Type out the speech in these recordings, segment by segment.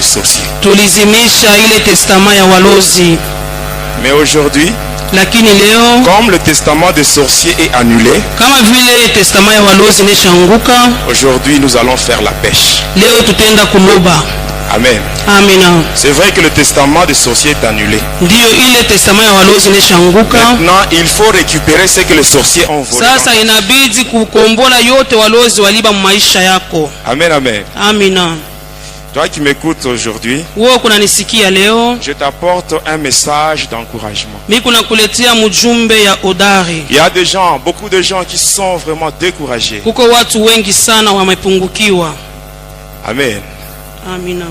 sorciers. Tulizimisha ile testament ya walozi. Mais aujourd'hui, Lakini leo comme le testament des sorciers est annulé, kama vile testament ya walozi imeshaanguka, aujourd'hui nous allons faire la pêche. leo tutaenda kuloba. Amen. Amina. C'est vrai que le testament des sorciers est annulé. Ndiyo, ile testament ya walozi imeshaanguka. Maintenant, il faut récupérer ce que les sorciers ont volé. Sasa inabidi kukombola yote walozi waliba maisha yako. Amen, amen. Amina. Toi qui m'écoutes aujourd'hui, Wewe kunanisikia leo, je t'apporte un message d'encouragement. mimi kunakuletea mjumbe ya odari. Il y a des gens, beaucoup de gens qui sont vraiment découragés. Kuko watu wengi sana wamepungukiwa. Amen. Amina.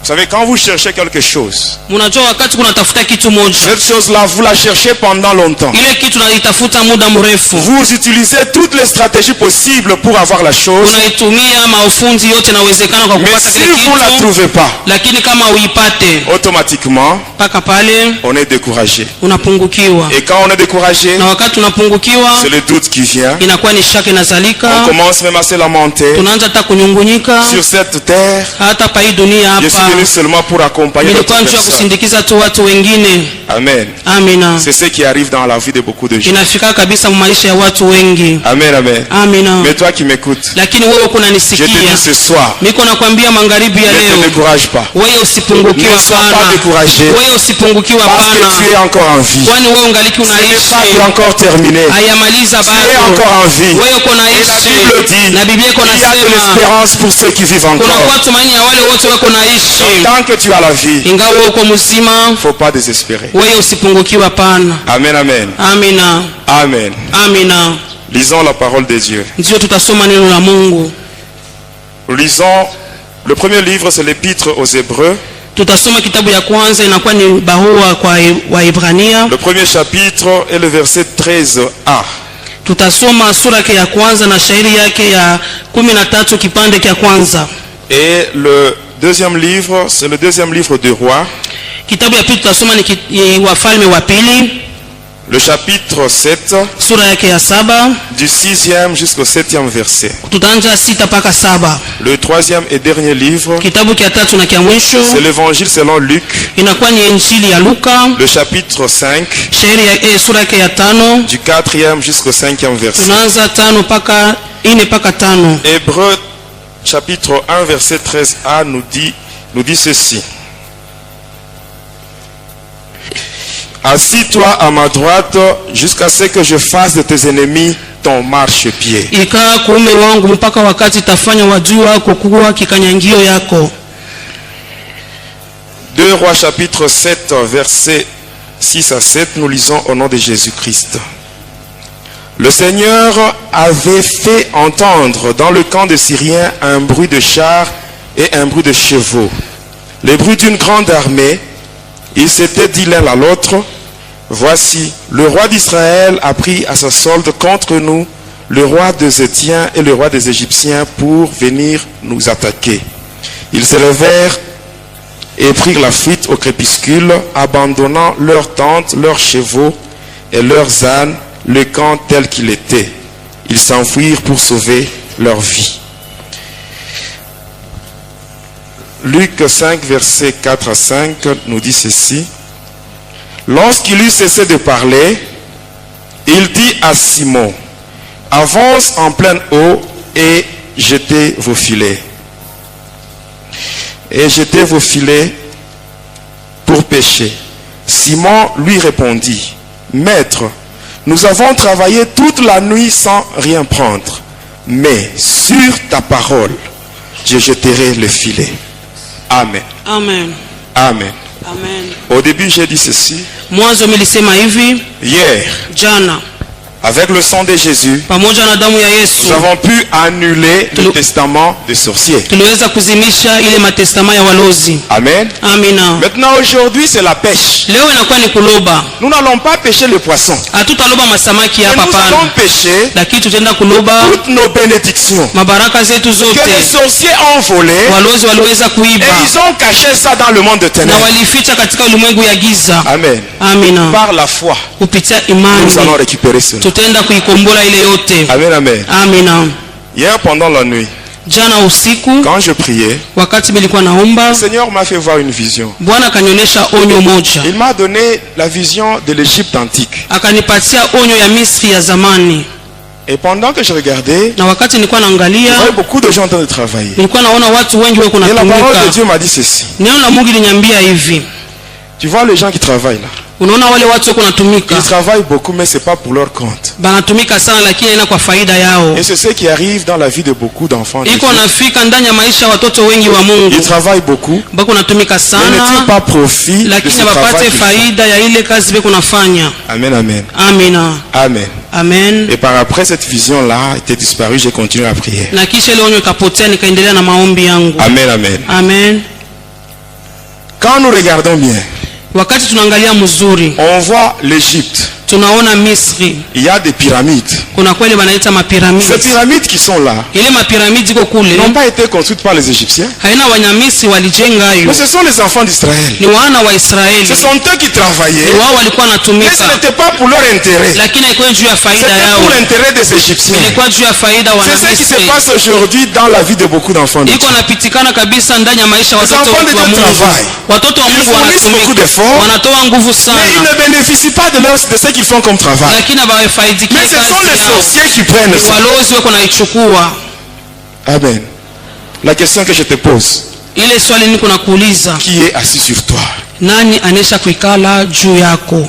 Vous savez, quand vous cherchez quelque chose, Munajua wakati kunatafuta kitu moja, cette chose-là, vous la cherchez pendant longtemps. ile kitu naitafuta muda mrefu. Vous utilisez toutes les stratégies possibles pour avoir la chose. Unaitumia maufunzi yote nawezekana kwa Mais kupata si kile vous ne la kitu, trouvez pas, lakini kama uipate automatiquement, paka pale on est découragé. unapungukiwa. Et quand on est découragé, Na wakati unapungukiwa, c'est le doute qui vient. inakuwa ni shaka inazalika, On commence même à se lamenter. tunaanza hata kunyungunyika. Sur cette terre, Hata pa hii dunia je suis hapa venu seulement pour accompagner d'autres nilikuwa njia personnes. kusindikiza tu watu wengine. Amen. Amina. C'est ce qui arrive dans la vie de beaucoup de gens. Inafika kabisa maisha ya watu wengi. Amen, amen. Amina. Mais toi qui m'écoutes, Lakini wewe je te kunanisikia, dis ce soir, niko nakwambia magharibi ya ne te leo, décourage pas. wewe Ne usipungukiwe sois pas pana. découragé Wewe usipungukiwe parce que tu es pana, encore en vie. kwani wewe ungaliki Ce n'est unaishi, pas encore terminé. hayamaliza Tu es bado. encore en vie. Wewe uko Et la naishi, Bible dit, na Biblia iko il y a de nasema l'espérance pour ceux qui vivent kuna encore. kwa tumaini ya wale wote wako naishi. Tant que tu as la vie, il Ingawa uko mzima, ne faut pas désespérer. wewe usipungukiwe pana. Amen, amen. Amina. Amen. Amina. Lisons la parole de Dieu. Ndio tutasoma neno la Mungu. Lisons le premier livre, c'est l'épître aux Hébreux. Tutasoma kitabu ya kwanza, inakuwa ni barua kwa Waebrania. Le premier chapitre est le verset 13a. Tutasoma sura yake ya kwanza na shairi yake ya 13 kipande cha kwanza. Et le deuxième livre, c'est le deuxième livre de Rois. Kitabu ya pili tutasoma ni Wafalme wa pili, Le chapitre 7, sura yake ya 7, du 6e jusqu'au 7e verset. tutaanza 6 mpaka 7. Le troisième et dernier livre, Kitabu cha tatu na cha mwisho c'est l'évangile selon Luc, inakuwa ni Injili ya Luka, le chapitre 5, shairi ya sura yake ya 5, du 4e jusqu'au 5e verset. tunaanza 5 mpaka 4 mpaka 5. Hébreux chapitre 1 verset 13a nous dit ceci. Assis-toi à ma droite jusqu'à ce que je fasse de tes ennemis ton marchepied. Ikaa kuume wangu mpaka wakati tafanya wadui wako kuwa kikanyangio yako. 2 Rois chapitre 7 verset 6 à 7, nous lisons au nom de Jésus-Christ. Le Seigneur avait fait entendre dans le camp des Syriens un bruit de chars et un bruit de chevaux, les bruits d'une grande armée. Ils s'étaient dit l'un à l'autre, voici, le roi d'Israël a pris à sa solde contre nous le roi des Étiens et le roi des Égyptiens pour venir nous attaquer. Ils se levèrent et prirent la fuite au crépuscule, abandonnant leurs tentes, leurs chevaux et leurs ânes, le camp tel qu'il était. Ils s'enfuirent pour sauver leur vie. Luc 5, versets 4 à 5 nous dit ceci. Lorsqu'il eut cessé de parler, il dit à Simon, avance en pleine eau et jetez vos filets. Et jetez vos filets pour pêcher. Simon lui répondit, Maître, nous avons travaillé toute la nuit sans rien prendre, mais sur ta parole, je jeterai le filet. Amen. Amen. Amen. Amen. Au début, j'ai dit ceci. Mwanzo milisema hivi, Hier, jana avec le sang de Jésus, pamoja na damu ya Yesu nous avons pu annuler le testament des sorciers. tuliweza kuzimisha ile matestama ya walozi. Amen. Amina. Maintenant, aujourd'hui, c'est la pêche. Leo inakuwa ni kuloba. Nous n'allons pas pêcher le poisson. Hatutaloba masamaki Mais hapa nous allons pana, pêcher lakini tutaenda kuloba toutes nos bénédictions mabaraka zetu que zote les sorciers ont volées walozi waliweza kuiba et ils ont caché ça dans le monde de na ténèbres. walificha katika ulimwengu ya giza. Amen. Amina. Par la foi, Kupitia nous allons imani récupérer cela. tutaenda kuikombola ile yote. Amen, amen. Amina. Hier, pendant la nuit, Jana usiku quand je priais, wakati nilikuwa naomba, le Seigneur m'a fait voir une vision. Bwana akanionyesha onyo moja. Il m'a donné la vision de l'Égypte antique. Akanipatia onyo ya Misri ya zamani. Et pendant que je regardais, Na wakati nilikuwa naangalia, je voyais beaucoup de gens en train de travailler. nilikuwa naona watu wengi wako Et la parole de natumika. Dieu m'a dit ceci. Neno la Mungu liniambia hivi. Tu vois les gens qui travaillent là. Unaona wale watu wako natumika. Ils travaillent beaucoup mais c'est pas pour leur compte. Banatumika sana lakini ina kwa faida yao. Et c'est ce qui arrive dans la vie de beaucoup d'enfants. Iko nafika ndani ya maisha ya watoto wengi wa Mungu. Ils travaillent beaucoup. Bako natumika Mais ne tirent sana pas profit de lakini ce travail. wapate qu'ils font. faida ya ile kazi beko nafanya. Amen, amen. Amina. Amen. Amen. Et par après cette vision-là était disparue, j'ai continué à prier. Na kisha ile onyo ikapotea nikaendelea na maombi yangu. Amen, amen. Amen. Quand nous regardons bien, Wakati tunaangalia mzuri, on voit l'Égypte. tunaona Misri. Il y a des pyramides. Kuna kweli wanaita mapiramidi. Ces pyramides qui sont là Ile mapiramidi iko kule n'ont pas été construites par les Égyptiens. haina Wanyamisri walijenga hayo. Mais ce sont les enfants d'Israël. Ni wana wa Israeli. Ce sont eux qui travaillaient. Wao walikuwa Mais ce natumika n'était pas pour leur intérêt. lakini haikuwa juu ya faida C'était yao. pour l'intérêt des Égyptiens. Ilikuwa juu ya faida wa C'est ce qui se Misri. passe aujourd'hui dans la vie de beaucoup d'enfants de Dieu. Iko napitikana kabisa ndani ya maisha ya Les watoto enfants de wa Dieu Mungu. travaillent. Watoto wa Ils Mungu fournissent beaucoup wanatumika. d'efforts. Wanatoa nguvu Mais ils sana. ne bénéficient pas de ce qu'ils font comme travail. Lakini hawafaidikia Mais ce sont les kazi yao. sorciers qui prennent ça. Walozi wako naichukua. Amen. La question que je te pose, Ile swali niko nakuuliza, qui est assis sur toi? nani anesha kuikala juu yako?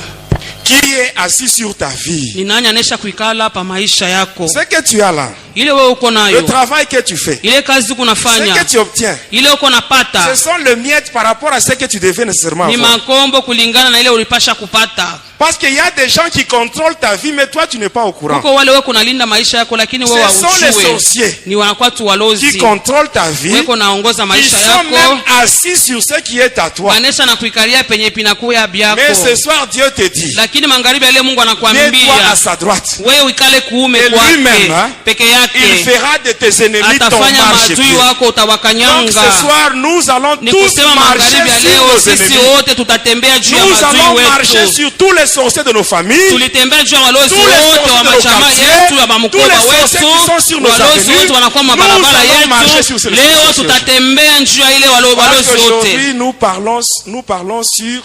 Qui est assis sur ta vie? Ni nani anesha kuikala pa maisha yako? Ce que tu as là, Ile wewe uko le nayo, travail que tu fais, ile kazi uko ce nafanya, que tu obtiens, ile uko napata ce sont les miettes par rapport à ce que tu devais nécessairement ni avoir. makombo kulingana na ile ulipasha kupata. Parce qu'il y a des gens qui contrôlent ta vie, mais toi tu n'es pas au courant. Uko wale wewe kunalinda maisha yako lakini wewe Ce sont les haujui. sorciers Ni wanakuwa tu qui walozi. contrôlent ta vie. Wewe naongoza Ils maisha sont même yako. assis sur ce qui est à toi. Wanesha na kuikalia penye pinakuya byako. Mais ce soir, Dieu te dit, Lakini magharibi ya leo Mungu mets-toi à anakuambia sa droite. wewe uikale kuume Et lui-même, kwake hein, peke Il yake. fera de tes ennemis ton Atafanya marchepied. maadui wako Donc utawakanyanga. ce soir, nous allons Ni tous kusema marcher magharibi ya sur leo nos sisi ennemis. wote tutatembea juu ya Nous allons maadui marcher wetu. sur tous les sorciers de nos familles. Tulitembea juu ya walozi Tous les wote sorciers wa de nos machama quartiers, yetu ya tous mamukoba les sorciers qui sont wetu, sur nos walozi avenues, wote wanakuwa nous mabarabara allons marcher yetu. sur ces Leo sorciers. tutatembea juu ya ile Parce walozi wote. qu'aujourd'hui, nous parlons sur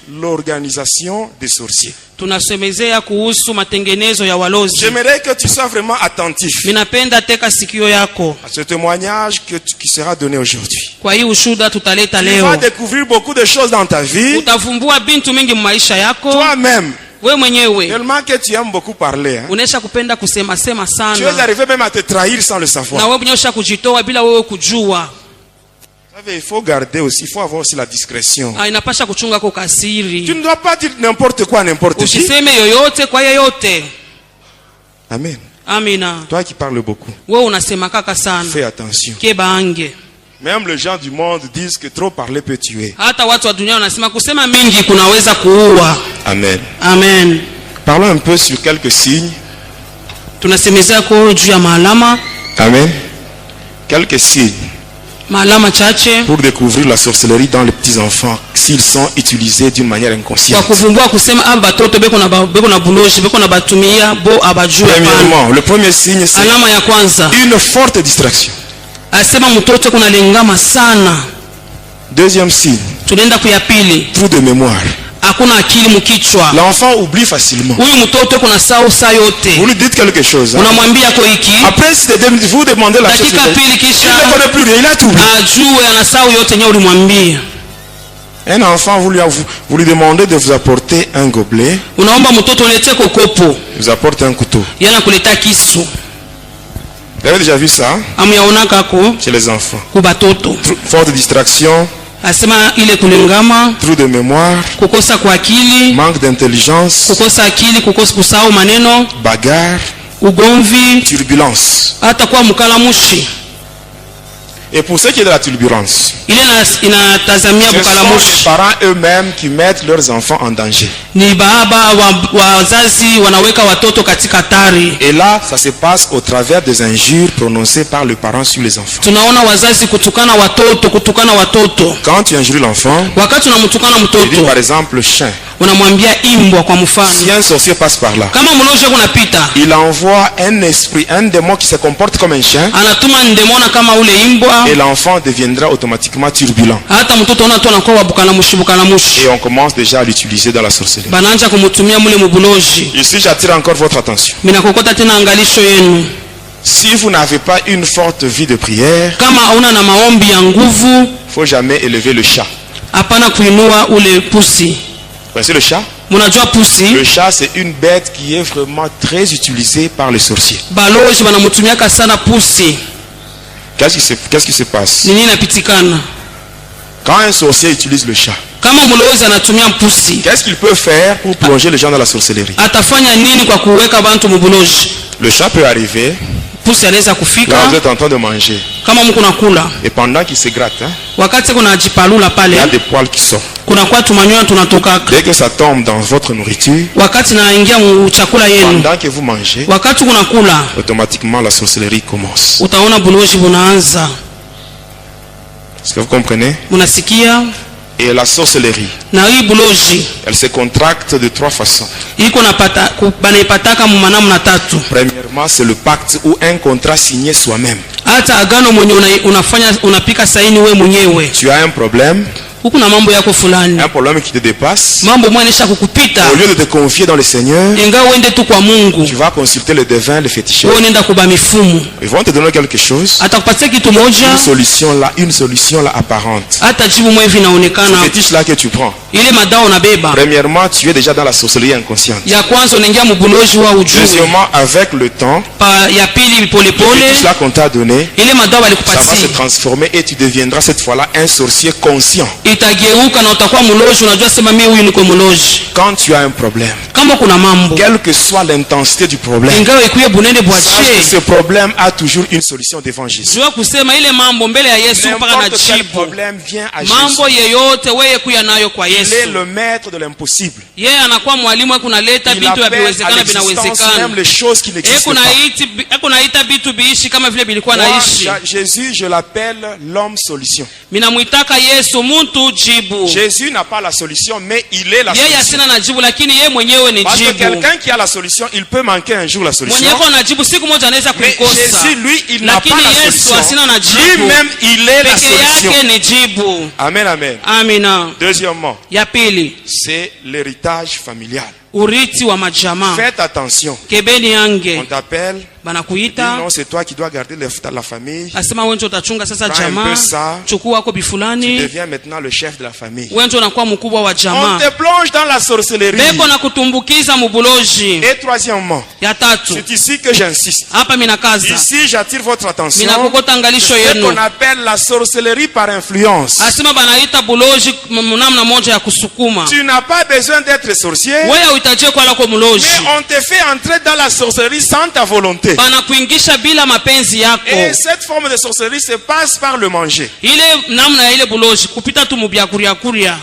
l'organisation des sorciers. Tunasemezea kuhusu matengenezo ya walozi. J'aimerais que tu sois vraiment attentif Minapenda teka sikio yako à ce témoignage qui sera donné aujourd'hui. kwa hii ushuda tutaleta Tu leo. vas découvrir beaucoup de choses dans ta vie, Utavumbua bintu mingi maisha yako. toi-même. We mwenyewe Tellement que tu aimes beaucoup parler. Hein? unesha kupenda kusema sema Tu es sana, arrivé même à te trahir sans le na savoir. wewe mwenyewe kujitoa bila wewe kujua. Vous savez, il faut garder aussi, il faut avoir aussi la discrétion. Inapasha kuchunga kwa Tu kasiri. ne dois pas dire n'importe quoi à n'importe qui. Usiseme yoyote kwa yeyote. Amen. Amina. Toi qui parles beaucoup, Wewe unasema kaka sana. fais attention. Kebange. Même les gens du monde disent que trop parler peut tuer. Hata watu wa dunia wanasema kusema mingi kunaweza kuua. Amen. Amen. Parlons un peu sur quelques signes. Tunasemezea kwa juu ya maalama, Amen. Quelques signes maalama chache pour découvrir la sorcellerie dans les petits-enfants s'ils sont utilisés d'une manière kwa inconsciente. kuvumbua kusema aba batoto beko na buloshi beko na batumia bo abajue. Premièrement, le premier signe, c'est Alama ya kwanza une forte distraction. asema mtoto kuna lengama sana. Deuxième signe, Tunaenda kuya pili, trou de mémoire. hakuna akili mkichwa. L'enfant oublie facilement. Huyu mtoto kuna saa yote. Vous lui dites quelque chose. Hein? Unamwambia kwa hiki, Après, vous demandez la chose. dakika pili Il ne kisha connaît plus rien, il a tout oublié. ajue anasahau yote yenyewe ulimwambia. Un enfant, vous lui demandez de vous apporter un gobelet, Unaomba mtoto ulete kokopo, il vous apporte un couteau. yana kuleta kisu. Vous avez déjà vu ça Amuyaonaka ko chez les enfants? kubatoto. Forte distraction, Asema ile kulengama, trou de mémoire, kukosa kwa akili, manque d'intelligence, kukosa akili, kukosa kusahau maneno, bagarre, ugomvi, turbulence. hata kuwa mkalamushi. Et pour ce qui est de la turbulence, Ile inatazamia ce sont les mkalamushi. parents eux-mêmes qui mettent leurs enfants en danger. Ni baba wazazi wanaweka watoto katika hatari. Et là, ça se passe au travers des injures prononcées par le parent sur les enfants. Tunaona wazazi kutukana watoto. Quand tu injures l'enfant, Wakati unamtukana tu dis mtoto, par exemple chien, unamwambia imbwa kwa mfano. Si un sorcier passe par là, Kama mlozi kunapita, il envoie un esprit, un démon qui se comporte comme un chien, anatuma ndemona kama ule imbwa, et l'enfant deviendra automatiquement turbulent. hata mtoto ona tu anakuwa wabukana mushi. Et on commence déjà à l'utiliser dans la sorcellerie. Banaanza kumutumia mule mubuloji. Ici, j'attire encore votre attention. Minakokota tena angalisho yenu. Si vous n'avez pas une forte vie de prière, Kama hauna na maombi ya nguvu, faut jamais élever le chat. hapana kuinua ule pusi. Vous connaissez le chat? Munajua pusi? Le chat, c'est une bête qui est vraiment très utilisée par les sorciers. Baloji banamutumiaka sana pusi. Qu'est-ce qui se passe? Nini napitikana? Quand un sorcier utilise le chat, Kama mlozi anatumia pusi, qu'est-ce qu'il peut faire pour plonger les gens dans la sorcellerie? atafanya nini kwa kuweka bantu mubuloji? Le chat peut arriver, Pusi anaweza kufika là vous êtes en train de manger, kama mko nakula, et pendant qu'il se gratte, wakati kuna jipalula il y a pale, des poils qui sortent. kuna kwa tumanyoya tunatoka. Dès que ça tombe dans votre nourriture, Wakati naingia mu chakula yenu, pendant que vous mangez, wakati kuna kula, automatiquement la sorcellerie commence. utaona buloji bunaanza. Est-ce que vous comprenez? Munasikia? Et la sorcellerie, Na hii buloji elle se contracte de 3 façons. iko napata banaipataka mu manamna tatu. Premièrement, c'est le pacte ou un contrat signé soi-même. Hata agano mwenye unafanya unapika saini we mwenyewe. Tu as un problème, Huku na mambo yako fulani, un problème qui te dépasse. mambo mwanisha kukupita, Au lieu de te confier dans le Seigneur, ingawa uende tu kwa Mungu, tu vas consulter le devin, le féticheur. wewe nenda kuba mifumu, Ils vont te donner quelque chose, atakupatia kitu moja, une solution là apparente. hata jibu mwe Ce vinaonekana. fétiche là que tu prends. Ile madawa unabeba, Premièrement, tu es déjà dans la sorcellerie inconsciente. ya kwanza unaingia mubuloji wa ujue, Deuxièmement, avec le temps, ya pili le polepole, fétiche là qu'on t'a donné, ile madawa ça va se walikupatia transformer et tu deviendras cette fois-là un sorcier conscient. itageuka na utakuwa muloji, unajua sema mimi huyu niko muloji. Quand tu as un problème, Kama kuna mambo, quelle que soit l'intensité du problème, ingawa ikuye bunende sache que bwache, ce problème a toujours une solution devant Jésus. jua kusema ile mambo mbele ya Yesu mpaka na N'importe quel jibu. problème vient à Jésus. Mambo yeyote wewe kuya nayo kwa Il est Yesu. le maître de l'impossible. Yeye anakuwa mwalimu wako, kunaleta Il vitu appelle à viwezekana l'existence vinawezekana. même les choses qui n'existent pas. Kunaita vitu biishi kama vile bilikuwa Moi, naishi. Jésus, je l'appelle l'homme solution. Minamwitaka Yesu muntu jibu. Jésus n'a pas la solution, mais il est la Yeye solution. asina na jibu, lakini yeye mwenyewe ni Parce que jibu. quelqu'un qui a la solution, il peut manquer un jour la solution. Mwenye ko na jibu siku moja anaweza Mais kuikosa. Jésus, lui, il n'a pas Lakini la Yesu solution. asina na jibu. Lui-même, il est la Peke solution. yake ni jibu. Amen, amen. Amina. Deuxièmement, Ya pili, c'est l'héritage familial. urithi wa majamaa. Faites attention. Kebeni On yange t'appelle, banakuita, non, c'est toi qui dois garder la famille. asema wewe ndio utachunga sasa Prends un jamaa, peu ça. chukua wako Tu bifulani, deviens maintenant le chef de la famille. wewe ndio unakuwa mkubwa wa On jamaa. te plonge dans la sorcellerie. Beko na kutumbukiza mubuloji. Et troisièmement, Ya tatu, c'est ici que j'insiste. hapa minakaza, Ici, j'attire votre attention. minakokota angalisho C'est ce qu'on yenu. appelle la sorcellerie par influence. Asema banaita buloji namna moja ya kusukuma. Tu n'as pas besoin d'être sorcier, Wewe uhitaji kwa lako muloji. mais on te fait entrer dans la sorcellerie sans ta volonté. Banakuingisha bila mapenzi yako. Et cette forme de sorcellerie se passe par le manger. Ile namna ya ile buloji kupita tu mubyakuria kuria.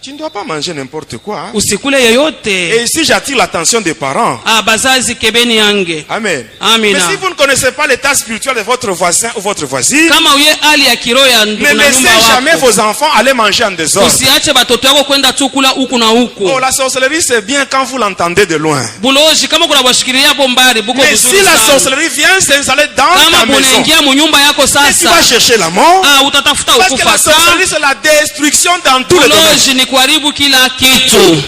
Tu ne dois pas manger n'importe quoi. Hein? Usikule yoyote. Et ici, j'attire l'attention des parents. Bazazi kebeni yange. Amen. Amina. Mais si vous ne connaissez pas l'état spirituel de votre voisin ou votre voisine, Kama uye hali ya kiroho ya ne ndugu na laissez nyumba jamais wako, vos enfants aller manger en désordre. usiache batoto yako kwenda tu kula huku na huku. Oh, la sorcellerie, c'est bien quand vous l'entendez de loin. Buloji kama kuna bashikiria hapo mbali buko Mais vizuri si la sana. sorcellerie vient s'installer dans Kama ta maison, bunaingia mu nyumba yako et tu vas sasa, chercher la mort. utatafuta Parce que la ukufa sana. sorcellerie, c'est la destruction dans tous les domaines. Buloji ni kuharibu kila kitu.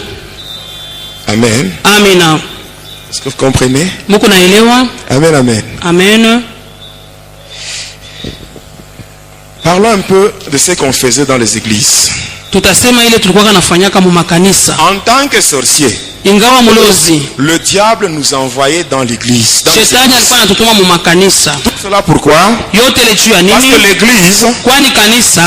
Amen. Amina. Est-ce que vous comprenez? Muko naelewa? Amen, amen. Amen. Parlons un peu de ce qu'on faisait dans les églises. Tutasema ile tulikuwa nafanyaka mu makanisa. En tant que sorcier, Ingawa mulozi, le diable nous envoyait dans l'église. Dans les shetani églises. alikuwa anatutuma mu makanisa. Tout cela pourquoi? Yote ile juu ya Parce que nini? l'église, Kwani kanisa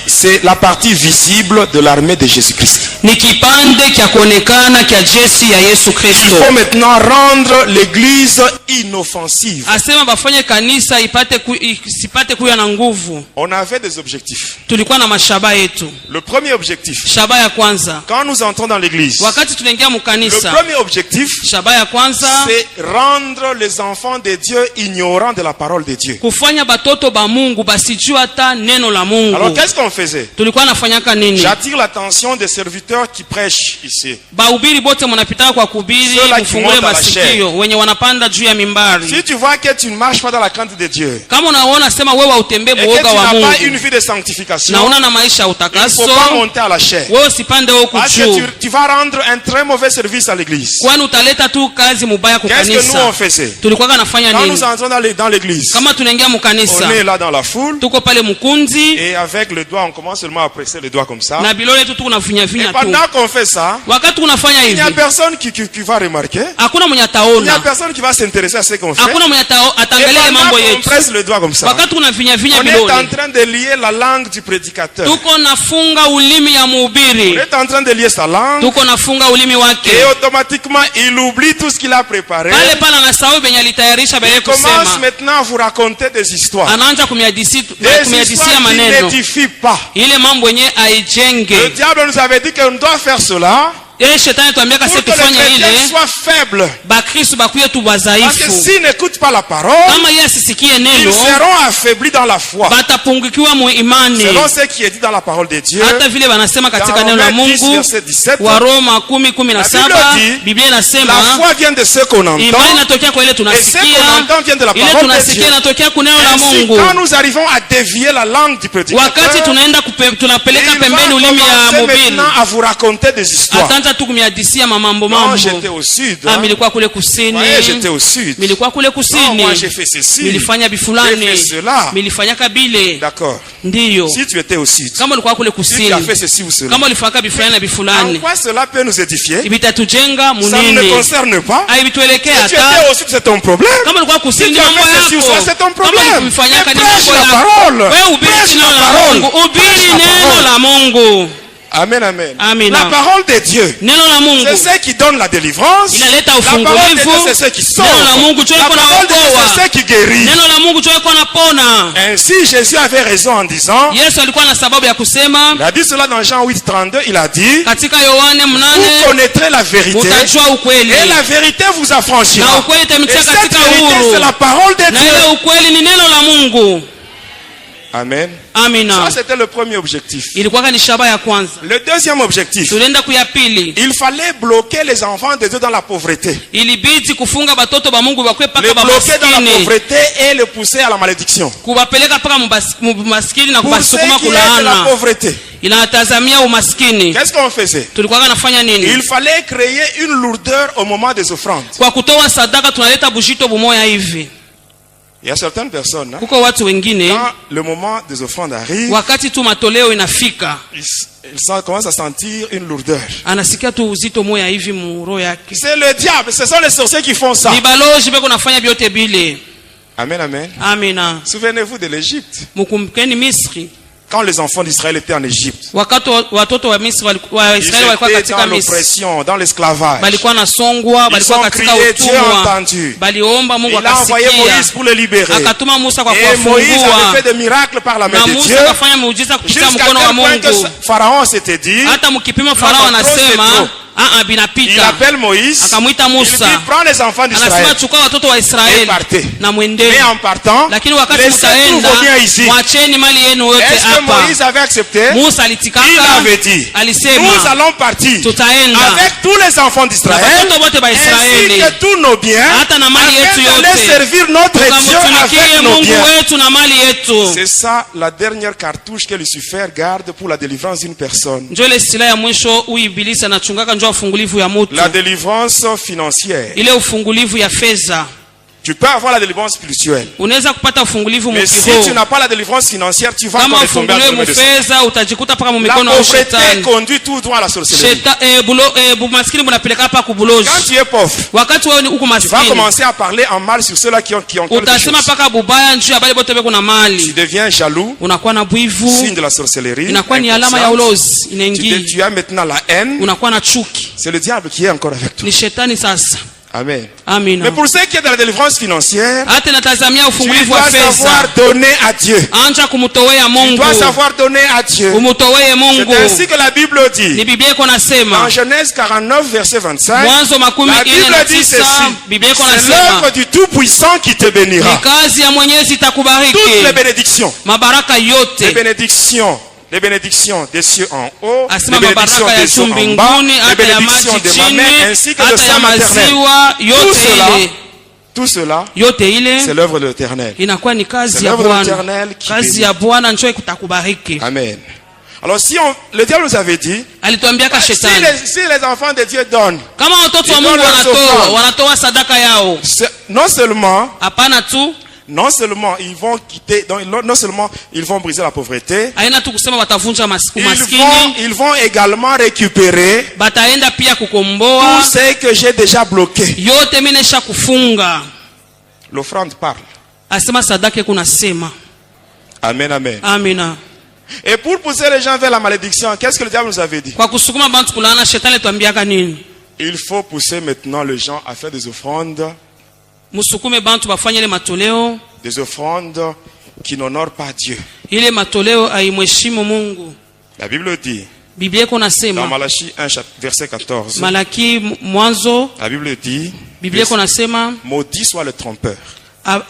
c'est la partie visible de l'armée de Jésus-Christ. ni kipande kya kuonekana kya jeshi ya Yesu Il Kristo. faut maintenant rendre l'église inoffensive. Asema bafanye kanisa isipate kuya na nguvu. On avait des objectifs. Tulikuwa na mashaba yetu. Le premier objectif, Shaba ya kwanza, quand nous entrons dans l'église, wakati tunaingia mu le kanisa, premier objectif, shaba ya kwanza c'est rendre les enfants de Dieu ignorants de la parole de Dieu. kufanya batoto ba Mungu basijua hata neno la Mungu. Alors qu'est-ce qu'on faisait? Tulikuwa nafanyaka nini? J'attire l'attention des serviteurs qui prêchent ici. Bahubiri bote mnapita kwa kubiri, Ceux-là qui mfungule montent à la masikio wenye wanapanda juu ya mimbari. Si tu vois que tu ne marches pas dans la crainte de Dieu, Kama unaona sema wewe utembee et que tu muoga wa n'as pas une Mungu vie de sanctification, na una na maisha ya il ne utakaso, faut pas monter à la chair. wewe usipande huko Parce que juu, tu vas rendre un très mauvais service à l'église. kwani utaleta tu kazi mubaya kwa Qu'est-ce que nous on kanisa. faisait? Tulikuwa nafanya Quand nini? nous entrons dans l'église, Kama tunaingia mukanisa, on est là dans la foule, tuko pale mkunzi et avec le doigt, on commence seulement à presser le doigt comme ça. na bilole tu tuko nafinya Et finya tu. pendant qu'on fait ça, Wakati tunafanya il n'y a hivi, personne qui va remarquer. hakuna mwenye Il n'y a ataona, personne qui va s'intéresser à ce qu'on fait. hakuna mwenye Et ataangalia pendant mambo qu'on yetu. presse le doigt comme ça, Wakati tunafinya finya on est en bilole, train de lier la langue du prédicateur. tuko nafunga ulimi ya On mhubiri, est en train de lier sa langue. tuko nafunga ulimi Et wake. automatiquement, il oublie tout ce qu'il a préparé. Pale pale anasahau benye alitayarisha bele Il commence kusema, maintenant à vous raconter des histoires. anaanza Des kumyadisia histoires qui maneno n'édifient pas. ile mambo yenye Le aijenge. diable nous avait dit qu'on doit faire cela Shetani tuambia pour kase que les tufanye chrétiens ile soient faibles. bakristo bakuye tu Parce que wazaifu, s'ils n'écoutent pas la parole, kama yeye asisikie ils neno seront affaiblis dans la foi. batapungukiwa mu imani, Selon ce qui est dit dans la parole de Dieu, hata vile wanasema katika dans neno la Romains 10, Mungu. verset 17, Wa Roma 10:17 La Bible dit, Biblia la inasema foi vient de ce qu'on entend. imani inatokea kwa ile Et ce qu'on tunasikia, entend vient de la ile parole de tunasikia Dieu. inatokea kwa neno la Ainsi, Mungu. quand nous arrivons à dévier la langue du Wakati prédicateur, tunaenda tunapeleka il va pembeni ulimi ya commencer mhubiri, maintenant à vous raconter des histoires. ataanza tu kumyadisia mambo Non, mambo. j'étais au sud. Ah, Hein. milikuwa kule Vous kusini, voyez, j'étais au sud. milikuwa kule Non, kusini, moi j'ai fait ceci. milifanya J'ai bifulani, fait cela. milifanyaka bile. D'accord. Ndiyo, Si tu étais au sud, kama ulikuwa kule si tu as fait kusini, ceci ou cela, kama ulifanyaka bifulani na en bifulani, quoi cela peut nous édifier? vitatujenga Ça ne munini? me concerne pas. Haivituelekea Si tu étais hata au sud, c'est ton problème. kama ulikuwa Si kusini, tu as mambo fait ceci ou cela, c'est ton yako. Kama problème. ulifanyaka ni Mais prêche mambo la yako. parole. Wewe ubiri Prêche neno la la parole. Mungu, ubiri Prêche la neno parole. la Mungu. Amen, amen. Amina. La parole de Dieu, Neno la Mungu c'est ce qui donne la délivrance. inaleta La parole de Dieu, ufungulivu. c'est ce qui sauve. Neno la Mungu La tuweko parole de Dieu, naokoa. c'est ce qui guérit. Neno la Mungu tuweko napona. Ainsi, Jésus avait raison en disant, Yesu alikuwa na sababu ya kusema il a dit cela dans Jean 8, 32, il a dit, katika Yohane vous 8, connaîtrez la vérité, mutajua ukweli et la vérité vous affranchira. na ukweli Et itamtia cette katika vérité, c'est uhuru, la parole de na Dieu. ile ukweli ni neno la Mungu. Amen. Amina. Ça, c'était le premier objectif. Ilikuwa ni shaba ya kwanza. Le deuxième objectif, Tulienda kuya pili, il fallait bloquer les enfants de Dieu dans la pauvreté. ilibidi kufunga batoto ba Mungu bakwe Les paka ba bloquer dans la maskini, pauvreté et les pousser à la malédiction. kubapeleka paka maskini na Pour ceux kubasukuma qui aiment la kulaana. pauvreté, Inatazamia umaskini. qu'est-ce qu'on faisait? Tulikuwa nafanya nini? Il fallait créer une lourdeur au moment des offrandes. Kwa kutoa sadaka tunaleta bushito bumoya hivi. Il y a certaines personnes, hein, Kuko watu wengine quand le moment des offrandes arrive, wakati tu matoleo inafika, ils commencent à sentir une lourdeur. anasikia tu uzito moya hivi muro yake. C'est le diable, ce sont les sorciers qui font ça. Ni baloji beko nafanya byote bile. Amen, amen. Amina. Souvenez-vous de l'Égypte. Mukumbukeni Misri. Quand les enfants d'Israël étaient en Égypte, Wakati watoto wa Misri wa ils Israeli walikuwa étaient katika dans Misri. l'oppression, dans l'esclavage. Balikuwa nasongwa, Ils balikuwa ont katika crié, Dieu a utumwa. entendu. Baliomba Mungu Il a envoyé Moïse akasikia. pour le libérer. Akatuma Musa kwa Et Moïse avait kuwafungua. fait des miracles par la main Na de Musa Dieu. akafanya muujiza kupitia Jusqu'à mkono wa tel point que Mungu. Pharaon s'était dit, Hata mkipima Farao Non, trop, c'est anasema trop. Il binapita. appelle Moïse. Akamwita Il dit, Musa. prends les enfants Anasema d'Israël chukua watoto wa et Israeli partez. na Mais mwendeni. en partant, Lakini wakati laissez tous mtaenda vos biens ici. mwacheni mali yenu yote Est-ce que hapa. Moïse avait accepté? Musa alitikaka. Il avait dit, Alisema nous allons partir tutaenda avec tous les enfants na d'Israël watoto wote ba ainsi Israeli que tous nos biens hata na mali afin yetu d'aller yote. servir notre Dieu Tukamtumikie avec nos Mungu biens. wetu na mali yetu. C'est ça la dernière cartouche que Lucifer garde pour la délivrance d'une personne. Njoo ile silaha ya mwisho huyu ibilisi anachungaka, njoo ufungulivu ya mutu. La délivrance financière. Ile ufungulivu ya fedha. Tu peux avoir la délivrance spirituelle. Unaweza kupata ufungulivu Mais si mkiroho. tu n'as pas la délivrance financière, tu vas Kama encore tomber ufunguliwe entre les mains de Satan. mfedha utajikuta paka mu La mikono ya pauvreté shetani. conduit tout droit à la sorcellerie. Bumaskini bunapeleka hapa kubulozi. Quand tu es pauvre, Wakati wewe ni uko tu vas maskini, commencer à parler en mal sur ceux-là qui ont quelque utasema chose. paka bubaya njoo ya bale bote beko na Tu mali. deviens jaloux, Unakuwa na bwivu, signe de la sorcellerie. inakuwa ni alama ya inconsciente. ulozi, inaingia. Tu as maintenant la haine. Unakuwa na chuki. C'est le diable qui est encore avec toi. Ni shetani sasa. Amen. Amina. Mais pour ceux qui est dans la délivrance financière, Hata natazamia tu ufungulivu wa dois savoir pesa. donner à Dieu. Anja kumutowea Tu Mungu. dois savoir donner à Dieu. Umutowee Mungu. C'est ainsi que la Bible Ni dit. Biblia iko Dans nasema. Genèse 49, verset 25, Mwanzo makumi la ine Bible na dit tisa. ceci. Biblia iko C'est nasema. l'œuvre du Tout-Puissant qui te Ni bénira. kazi ya Mwenyezi Toutes les itakubariki. bénédictions. Mabaraka Les yote. bénédictions des cieux en haut, les Asema bénédictions mabaraka ya des cieux juu en bas, mbinguni, les hata ya bénédictions maji de ma chini, mère ainsi que le hata ya sang maternel. maziwa, yote Tout cela, yote c'est ile l'œuvre de l'Éternel. inakuwa ni C'est kazi ya l'œuvre de Bwana. l'Éternel qui Kazi bénit. ya Bwana ndio itakubariki. Amen. Alors le diable nous avait dit, Alituambiaka si shetani, si les enfants de Dieu donnent, kama watoto wa Ils Mungu donnent leurs offrandes. wanatoa sadaka yao, non seulement hapana tu ils vont quitter, donc non seulement ils vont briser la pauvreté, haina tu kusema watavunja umaskini, ils vont également récupérer bataenda pia tout kukomboa ce que j'ai déjà bloqué. yote. Mimi nesha kufunga, L'offrande parle. asema sadaka kuna sema. Amen, amen. Amina. Et pour pousser les gens vers la malédiction, qu'est-ce que le diable nous avait dit? Kwa kusukuma bantu kulana, shetani tuambiaka nini? Il faut pousser maintenant les gens à faire des offrandes Musukume bantu bafanye ile matoleo, qui n'honorent pas Dieu. ile matoleo aimheshimu Mungu. La Bible dit, Biblia iko dans nasema, Malachie 1, verset 14, Malaki mwanzo, la Bible dit, Biblia iko nasema, maudit soit le trompeur,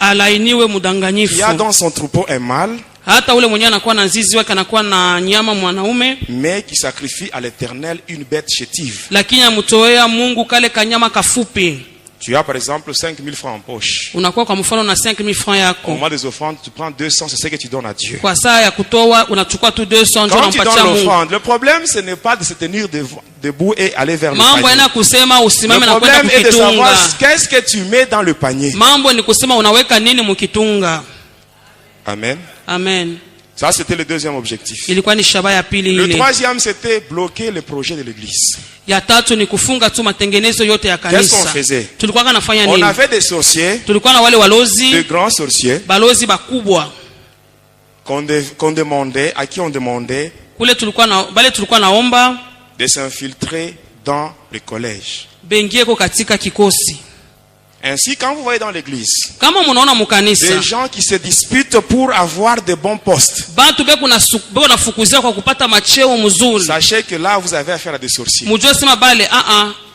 alainiwe qui mudanganyifu. a dans son troupeau un mâle, Hata ule mwenye anakuwa na zizi wake anakuwa na nyama mwanaume, mais qui sacrifie à l'Éternel une bête chétive. lakini amutoea Mungu kale kanyama kafupi. Tu as par exemple 5000 francs en poche. Unakuwa kwa mfano na 5000 francs Au yako. moment des offrandes, tu prends 200, c'est ce que tu donnes à Dieu. Kwa saa ya kutoa unachukua tu 200 njoo Quand tu unampatia donnes Mungu. l'offrande, le problème ce n'est pas de se tenir debout et aller vers le Mambo panier. yana kusema usimame Le na kwenda problème est de savoir kukitunga. qu'est-ce que tu mets dans le panier. Mambo ni kusema unaweka nini mukitunga. Amen. Amen. Ça, c'était le deuxième objectif. Ilikuwa ni shaba ya pili Le ile. troisième, c'était bloquer le projet de l'église. Ya tatu ni kufunga tu matengenezo yote ya Qu'est-ce qu'on kanisa. faisait? Tulikuwa kanafanya On nini? avait des sorciers, Tulikuwa na wale de walozi, grands sorciers, balozi bakubwa. qu'on demandait, à qui on demandait Kule tulikuwa naomba de s'infiltrer dans les collèges. bengieko katika kikosi. Ainsi, quand vous voyez dans l'église Kama munaona mukanisa, des gens qui se disputent pour avoir de bons postes, bantu beko nafukuzia kwa kupata macheo mzuri. sachez que là, vous avez affaire à des sorciers. Mujue sema bale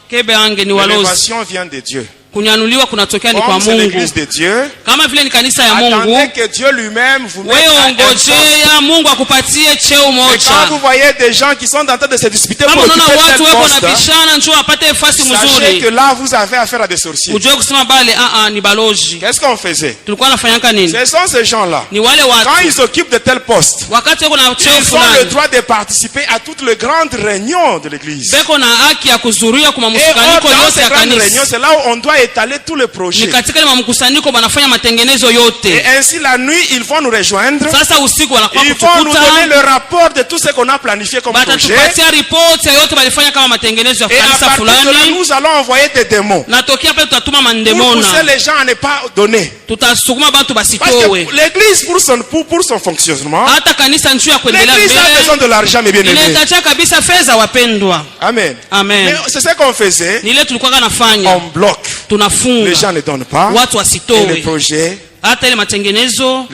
kebe ange ni walozi. L'élévation vient de Dieu. Kunyanuliwa kunatokea ni kwa Comme c'est Mungu. l'église de Dieu, Kama vile ni kanisa ya attendez Mungu, que Dieu lui-même vous mette wewe à un poste. ongojea Mungu akupatie cheo Et quand moja. vous voyez des gens qui sont en train de se disputer Kama pour unaona occuper watu tel weko poste, nabishana njoo apate nafasi sachez que mzuri, là, vous avez affaire à des sorciers. ujue kusema bale ni balozi. Qu'est-ce qu'on faisait? Tulikuwa nafanyaka nini? Ce sont ces gens-là. Ni wale Quand watu ils s'occupent de tel poste, wakati weko na cheo ils ont le fulani droit de participer à toutes les grandes réunions de l'église. beko na haki ya kuzuria kwa Et mkusanyiko dans yote ces ya grandes réunions, kanisa. c'est là où on doit étaler tous les projets. Ni katika ile mkusanyiko banafanya matengenezo Et yote. ainsi, la nuit, ils vont nous rejoindre. Sasa usiku wanakuwa Ils vont nous donner kutukuta, le rapport de tout ce qu'on a planifié comme projet. batatupatia ripoti ya yote walifanya kama matengenezo ya Et à kanisa partir de là, fulani. nous allons envoyer des démons Na tokea pale tutatuma pour pousser mandemona, les gens à ne pas donner. tutasukuma bantu Parce que basitowe. l'église, pour son fonctionnement, Hata kanisa njuu ya kuendelea l'église a besoin mbele de l'argent, mes bien-aimés. inahitaji kabisa fedha, wapendwa. Amen. Amen. Mais c'est ce qu'on faisait. Ni ile tulikuwa nafanya, On bloque. tunafunga Les gens ne donnent pas. watu Et wasitowe. le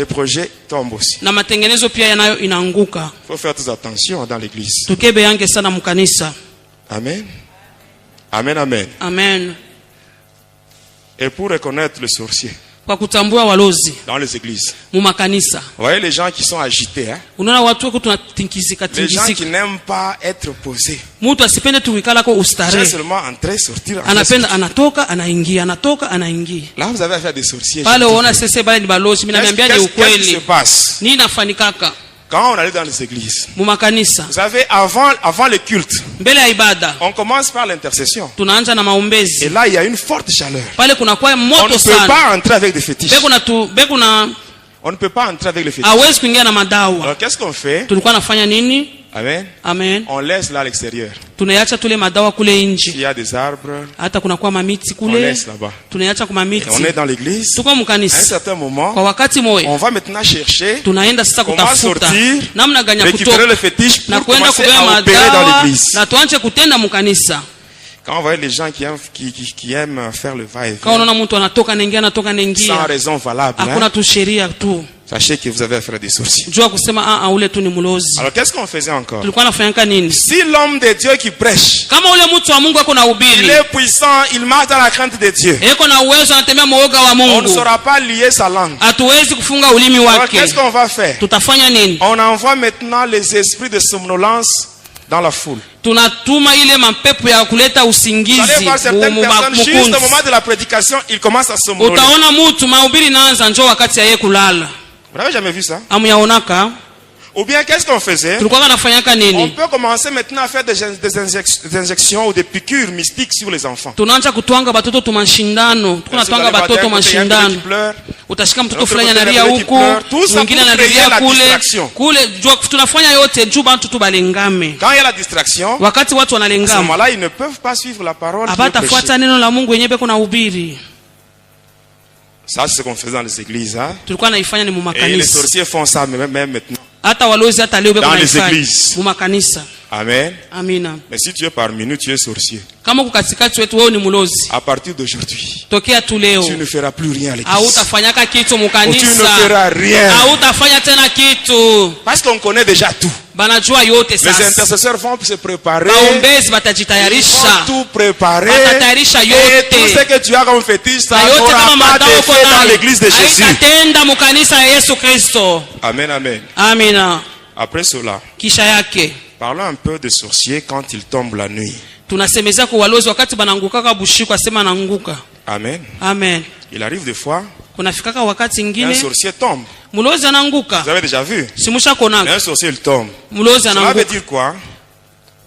projet tombe aussi. Na matengenezo pia yanayo inaanguka. Il faut faire très attention dans l'église. Tukebe yange sana mkanisa. Amen. Amen, amen. Amen. Et pour reconnaître le sorcier Kwa kutambua walozi dans les églises. mu makanisa. Vous voyez les gens qui sont agités, hein? Unaona watu wako tunatinkizika Les gens qui tinkizika. n'aiment pas être posés. Mtu asipende tuikala kwa J'ai ustare. seulement entrer, sortir, entrer, Anapenda sortir. anatoka anaingia, anatoka anaingia. Là, vous avez affaire à des sorciers. Pale unaona sasa bale ni balozi, mimi naambia ni Qu'est-ce qui se ukweli. passe? Nini nafanikaka Quand on allait dans les églises, mu makanisa? vous savez, avant le culte, Mbele ya ibada on commence par l'intercession. tunaanza na Et maombezi. là, il y a une forte chaleur. Pale kuna kwa On ne moto peut sana. pas entrer avec des fétiches. Beko na On ne peut pas entrer avec les fétiches. hawezi kuingia na madawa. Alors, qu'est-ce qu'on fait? Tulikuwa nafanya nini? Amen. Amen. On laisse là à l'extérieur. Tunaacha tule madawa kule S'il nje. y a des arbres, Hata kuna kwa mamiti on kule. laisse là-bas. Tunaacha kwa Et mamiti. on est dans l'église. Tuko À un mkanisa. certain Kwa moment, wakati moja on va maintenant chercher tunaenda sasa comment kutafuta sortir, namna gani ya récupérer kutoka le fétiche na pour kwenda commencer kubeba à opérer dans madawa l'église. na tuanze kutenda mkanisa. Quand on voit les gens qui aiment faire le Kama va-et-vient unaona mtu anatoka naingia sans naingia, raison valable, hakuna hein, tu sheria tu. sachez que vous avez affaire à des sorciers. Jua kusema ule tu ni mlozi. Alors qu'est-ce qu'on faisait encore? Tulikuwa nafanyanga nini? Si l'homme de Dieu qui prêche, Kama ule mtu wa Mungu ako na il ubiri, est puissant, il marche dans la crainte de Dieu, eko na uwezo, anatembea muoga wa on ne Mungu, saura pas lier sa langue. hatuwezi kufunga ulimi Alors wake. qu'est-ce qu'on va faire? Tutafanya nini? On envoie maintenant les esprits de somnolence dans la foule. Tunatuma ile mapepo ya kuleta Vous allez usingizi voir certaines personnes, juste mukunzi. au moment de la prédication, ils commencent à somnoler. Utaona mtu mahubiri naanza njoo wakati ya yeye kulala. Vous n'avez jamais vu ça? Amuyaonaka? Ou bien qu'est-ce qu'on faisait? Tulikuwa nafanyaka On nini? peut commencer maintenant à faire des injections ou des piqûres mystiques sur les enfants. Tunaanza kutwanga batoto tumashindano. Tunatwanga batoto mashindano. Utashika mtoto fulani analia huku, mwingine analia kule. Tunafanya yote juu bantu tu balengame. Quand il y a la distraction, Wakati watu à ce wanalengama, moment-là, ils ne peuvent pas suivre la parole. abatafuata neno la Mungu yenyewe beko na ubiri. Ça, c'est ce qu'on faisait dans les églises. Hein? Tulikuwa naifanya ni mu Et les makanisa. sorciers font ça même maintenant. Hata walozi hata leo beko Dans les naifanya églises. mu makanisa. Amen. Amina. Mais si tu es parmi nous, tu es sorcier. Kama kukatikati wetu wewe ni mlozi, À partir d'aujourd'hui, tokea tu leo tu ne feras plus rien à l'église. hautafanyaka kitu Ou tu ne mukanisa, feras rien. hautafanya tena kitu. Parce qu'on connaît déjà tout. Banajua yote Les sasa. intercesseurs vont se préparer. Baombezi Ils batajitayarisha, vont tout préparer. batatayarisha Et tout ce yote que tu as comme fétiche, ça na yote n'aura kama pas madao d'effet dans l'église de Jésus. haitatenda mukanisa ya Yesu Kristo. Amen, amen. Amina. Après cela, Kisha yake parlons un peu des sorciers quand ils tombent la nuit. tunasemezea kwa walozi wakati banangukaka bushiku, asema nanguka. Amen. Amen. Il arrive des fois, Kunafikaka wakati un ingine sorcier tombe. mlozi ananguka. Vous avez déjà vu? Simusha Mais konaka un sorcier, il tombe. mlozi Cela veut ananguka. dire quoi?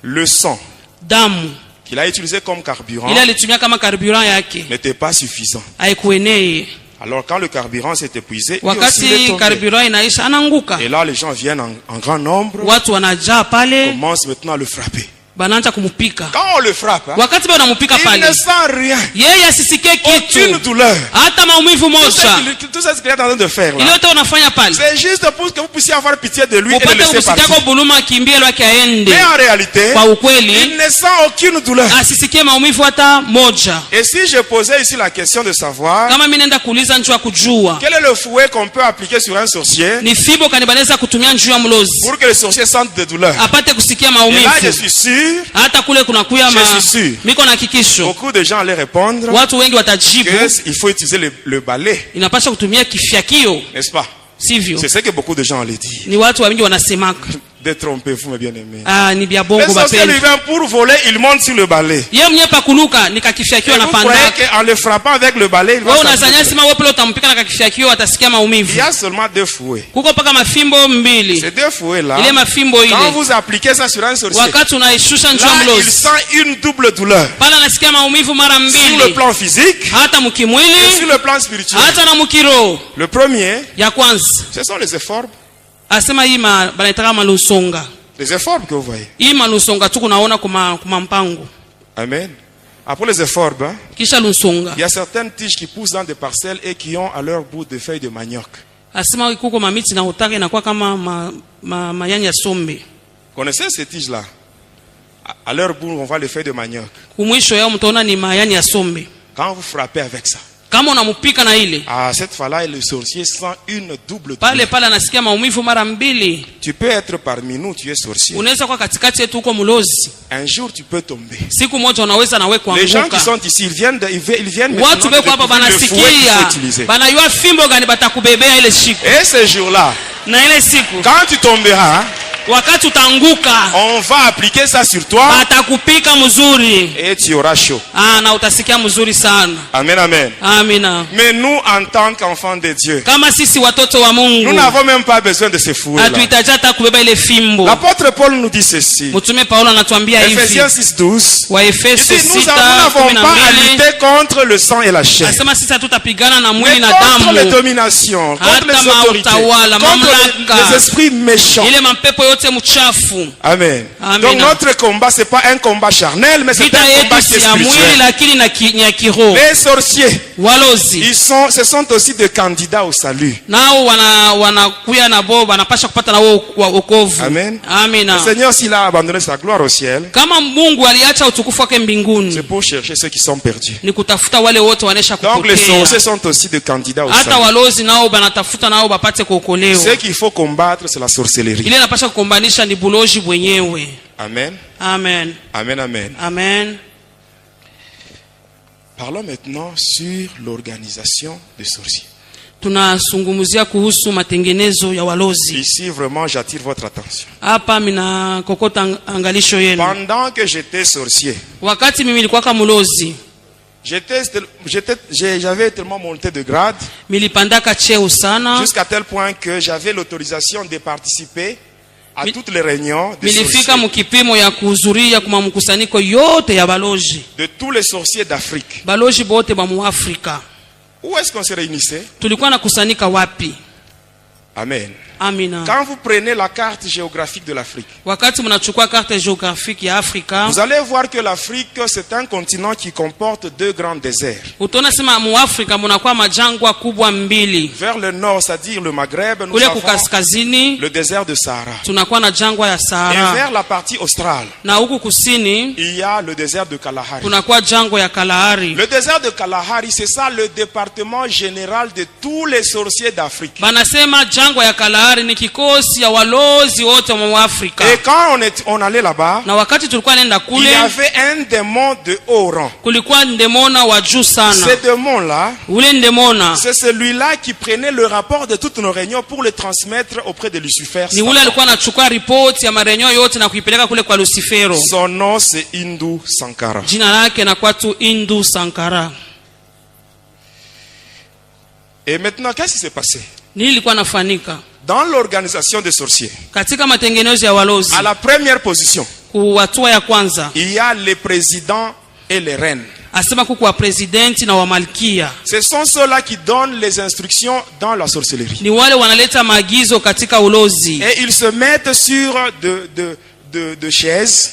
Le sang Damu qu'il a utilisé comme carburant ile alitumia kama carburant yake n'était pas suffisant. haikuenee. Alors quand le carburant s'est épuisé, lui aussi il est Wakati tombé. carburant inaisha ananguka. Et là, les gens viennent en grand nombre, Watu wanajaa pale, commencent maintenant à le frapper. banaanza kumupika. Quand on le frappe, hein, Wakati bado namupika il pale, ne sent rien. yeye asisikie Aucune kitu, douleur. hata maumivu moja. Tout ça, ce qu'il est en train de faire Ile là, yote unafanya pale c'est juste pour que vous puissiez avoir pitié de lui et le upate laisser kusikia kwa partir. buluma, akimbie lwake aende. Mais en réalité, Kwa il ukweli ne sent aucune douleur. asisikie maumivu hata moja. Et si je posais ici la question de savoir Kama mimi naenda kuuliza njoo ya kujua quel est le fouet qu'on peut appliquer sur un sorcier ni fibo kanibanaweza kutumia njoo ya mlozi pour que le sorcier sente de douleur. apate kusikia Et là, je maumivu, suis sûr, hata kule kunakuya Je suis sûr. miko na hakikisho, beaucoup de gens allaient répondre watu wengi watajibu qu'il faut utiliser le balai, inapaswa kutumia kifyakio, n'est-ce pas? sivyo? C'est ce que beaucoup de gens allaient dire. Ni watu wengi wanasemaka Détrompez-vous, mes bien-aimés. ni bia Le bongo sorcier lui bapenda. vient pour voler, il monte sur le balai. Yeye mwenyewe pakuluka Et nikakifyakio vous croyez anapanda. qu'en le frappant avec le balai, il va Wewe s'en unazania sortir. sema wewe pale utampika na kakifyakio atasikia Il maumivu. y a seulement deux fouets. Kuko paka mafimbo mbili. Ces deux fouets-là, Ile mafimbo quand ile vous appliquez ça sur un sorcier, wakati unaishusha njoo là, il mlozi sent une double douleur. pale anasikia maumivu mara Sur le mbili, plan physique hata et mkimwili sur le plan spirituel. hata na mkiro. Le premier, Ya kwanza ce sont les efforts. asema hii banaitaka malusonga. Les efforts que vous voyez. Hii malusonga tu kunaona kuma mpango. Amen. Après les efforts, hein, Kisha lusonga il y a certaines tiges qui poussent dans des parcelles et qui ont à leur bout des feuilles de manioc. asema kuko mamiti na utaka inakuwa kama mayani ya sombe. Connaissez ces tiges-là? À leur bout, on voit les feuilles de manioc. Kumwisho yao mtaona ni mayani ya sombe. Quand vous frappez avec ça, Kama unamupika na ile à cette fois-là, le sorcier sent une double pale douleur. pale anasikia maumivu mara mbili. Tu peux être parmi nous, tu es sorcier. Unaweza kwa katikati yetu huko mlozi, Un jour, tu peux tomber. siku moja unaweza nawe Les gens qui kuanguka. sont ici, ils viennent Watu maintenant beko hapa de découvrir le fouet qu'il faut banasikia utiliser. banayua fimbo gani batakubebea ile siku Et ce jour-là, na ile siku quand tu tomberas, hein, wakati utanguka on va appliquer ça sur toi batakupika mzuri et tu auras chaud. na utasikia mzuri sana. Amen, amen. Amina. Mais nous, en tant qu'enfants de Dieu, Kama sisi watoto wa nous Mungu n'avons même pas besoin de ces fouets-là. hatuhitaji hata kubeba ile fimbo. L'apôtre Paul nous dit ceci. Mtume Paulo anatuambia hivi, Ephésiens 6:12. Il Waefeso dit, nous n'avons pas à 6:12, lutter contre le sang et la chair, anasema sisi hatutapigana na mais mwili na contre les damu, dominations, contre hata les autorités, mautawala, contre mamlaka, les esprits méchants. ile mapepo yote yote mchafu. Amen. Amen. Donc notre combat, c'est pas un combat charnel, mais c'est un combat qui est spirituel. Les sorciers, walozi, ce sont aussi des candidats au salut. Amen. Amen. Le Seigneur, s'il a abandonné sa gloire au ciel, c'est pour chercher ceux qui sont perdus. Donc les sorciers sont aussi des candidats au salut. Ce qu'il faut combattre, c'est la sorcellerie. Amen. Amen. Amen, amen. Amen. Parlons maintenant sur l'organisation des sorciers. Tunazungumzia kuhusu matengenezo ya walozi. Ici vraiment j'attire votre attention. Hapa mina kokota angalisho yenu. Pendant que j'étais sorcier, wakati mimi nilikuwa kama mlozi, j'avais tellement monté de grade, milipandaka cheo sana, jusqu'à tel point que j'avais l'autorisation de participer à toutes les réunions des milifika mukipimo ya kuhudhuria kuma mkusanyiko yote ya balozi, de tous les sorciers d'Afrique. Balozi bote ba mu Afrika. Où est-ce qu'on se réunissait? Tulikuwa na kusanyika wapi? Amen. Amina. Quand vous prenez la carte géographique de l'Afrique, wakati mnachukua carte géographique ya Afrika, vous allez voir que l'Afrique, c'est un continent qui comporte deux grands déserts. Utaona sema mu Afrika mnakuwa majangwa kubwa mbili. Vers le nord, c'est-à-dire le Maghreb, nous kule avons kukaskazini le désert de Sahara. Tunakuwa na jangwa ya Sahara. Et vers la partie australe, na huku kusini, il y a le désert de Kalahari. Tunakuwa jangwa ya Kalahari. Le désert de Kalahari, c'est ça le département général de tous les sorciers d'Afrique. Banasema jangwa ya Kalahari ni kikosi ya walozi wote wa Afrika. Et quand on allait là-bas, na wakati tulikuwa nenda kule, il y avait un démon de haut rang. Kulikuwa ndemona wa juu sana. Ce démon-là, ule ndemona, c'est celui-là qui prenait le rapport de toutes nos réunions pour le transmettre auprès de Lucifer. Ni ule alikuwa anachukua ripoti ya marenyo yote na kuipeleka kule kwa Lucifero. Son nom c'est Hindu Sankara. Jina lake na kwatu Hindu Sankara. Et maintenant, qu'est-ce qui s'est passé? Nini ilikuwa nafanika? Dans l'organisation des sorciers, katika matengenezo ya walozi, à la première position, kuwatua ya kwanza, il y a les présidents et les reines. Asema kuku wa presidenti na wa malkia. Ce sont ceux-là qui donnent les instructions dans la sorcellerie. Ni wale wanaleta maagizo katika ulozi. Et ils se mettent sur de chaises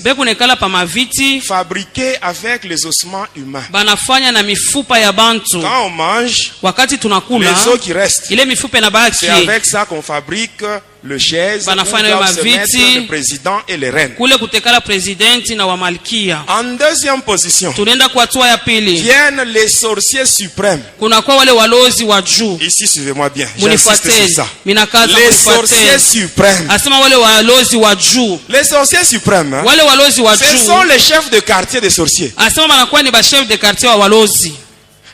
fabriquées avec les ossements humains. Banafanya na mifupa ya bantu. Quand on mange, wakati tunakula, les os qui restent, ile mifupa inabaki. C'est avec ça qu'on fabrique le chaise où doivent se mettre le président et les reines. Kule kutekala presidenti na wa malkia. En deuxième position, tunaenda kwa hatua ya pili, viennent les sorciers suprêmes. Kuna kwa wale walozi wa juu. Ici, suivez-moi bien. J'insiste sur ça. Les sorciers suprêmes. Asema wale walozi wa juu. Les sorciers suprêmes, hein, wale walozi wa juu, ce sont les chefs de quartier des sorciers. Asema banakuwa ni ba chef de quartier wa walozi.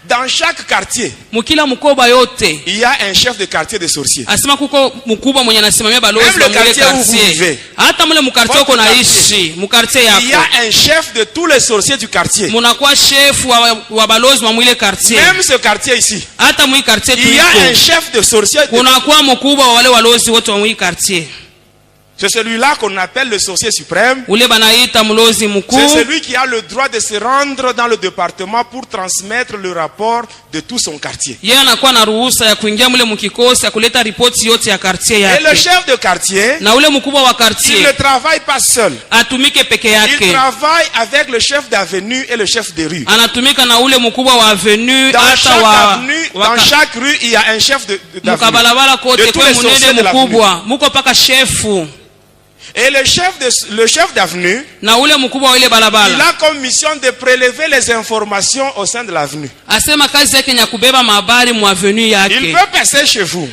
Dans chaque quartier, mukila mkoba yote, il y a un chef de quartier des sorciers. Asema kuko mkubwa mwenye anasimamia balozi wa mule quartier. Hata mule mkartie uko naishi, mkartie yako. Il y a un chef de tous les sorciers du quartier. Munakuwa chef wa balozi wa mule quartier. Même ce quartier ici. Hata mwe quartier tuko. Il y a un chef de sorciers. Kunakuwa mkubwa wa wale walozi wote wa mwe quartier. C'est celui-là qu'on appelle le sorcier suprême. C'est celui qui a le droit de se rendre dans le département pour transmettre le rapport de tout son quartier. Et le chef de quartier, il ne travaille pas seul. Il travaille avec le chef d'avenue et le chef de rue. Dans chaque rue, il y a un chef d'avenue. De tous les sorciers de l'avenue. Et le chef d'avenue, il a comme mission de prélever les informations au sein de l'avenue. Il peut passer chez vous.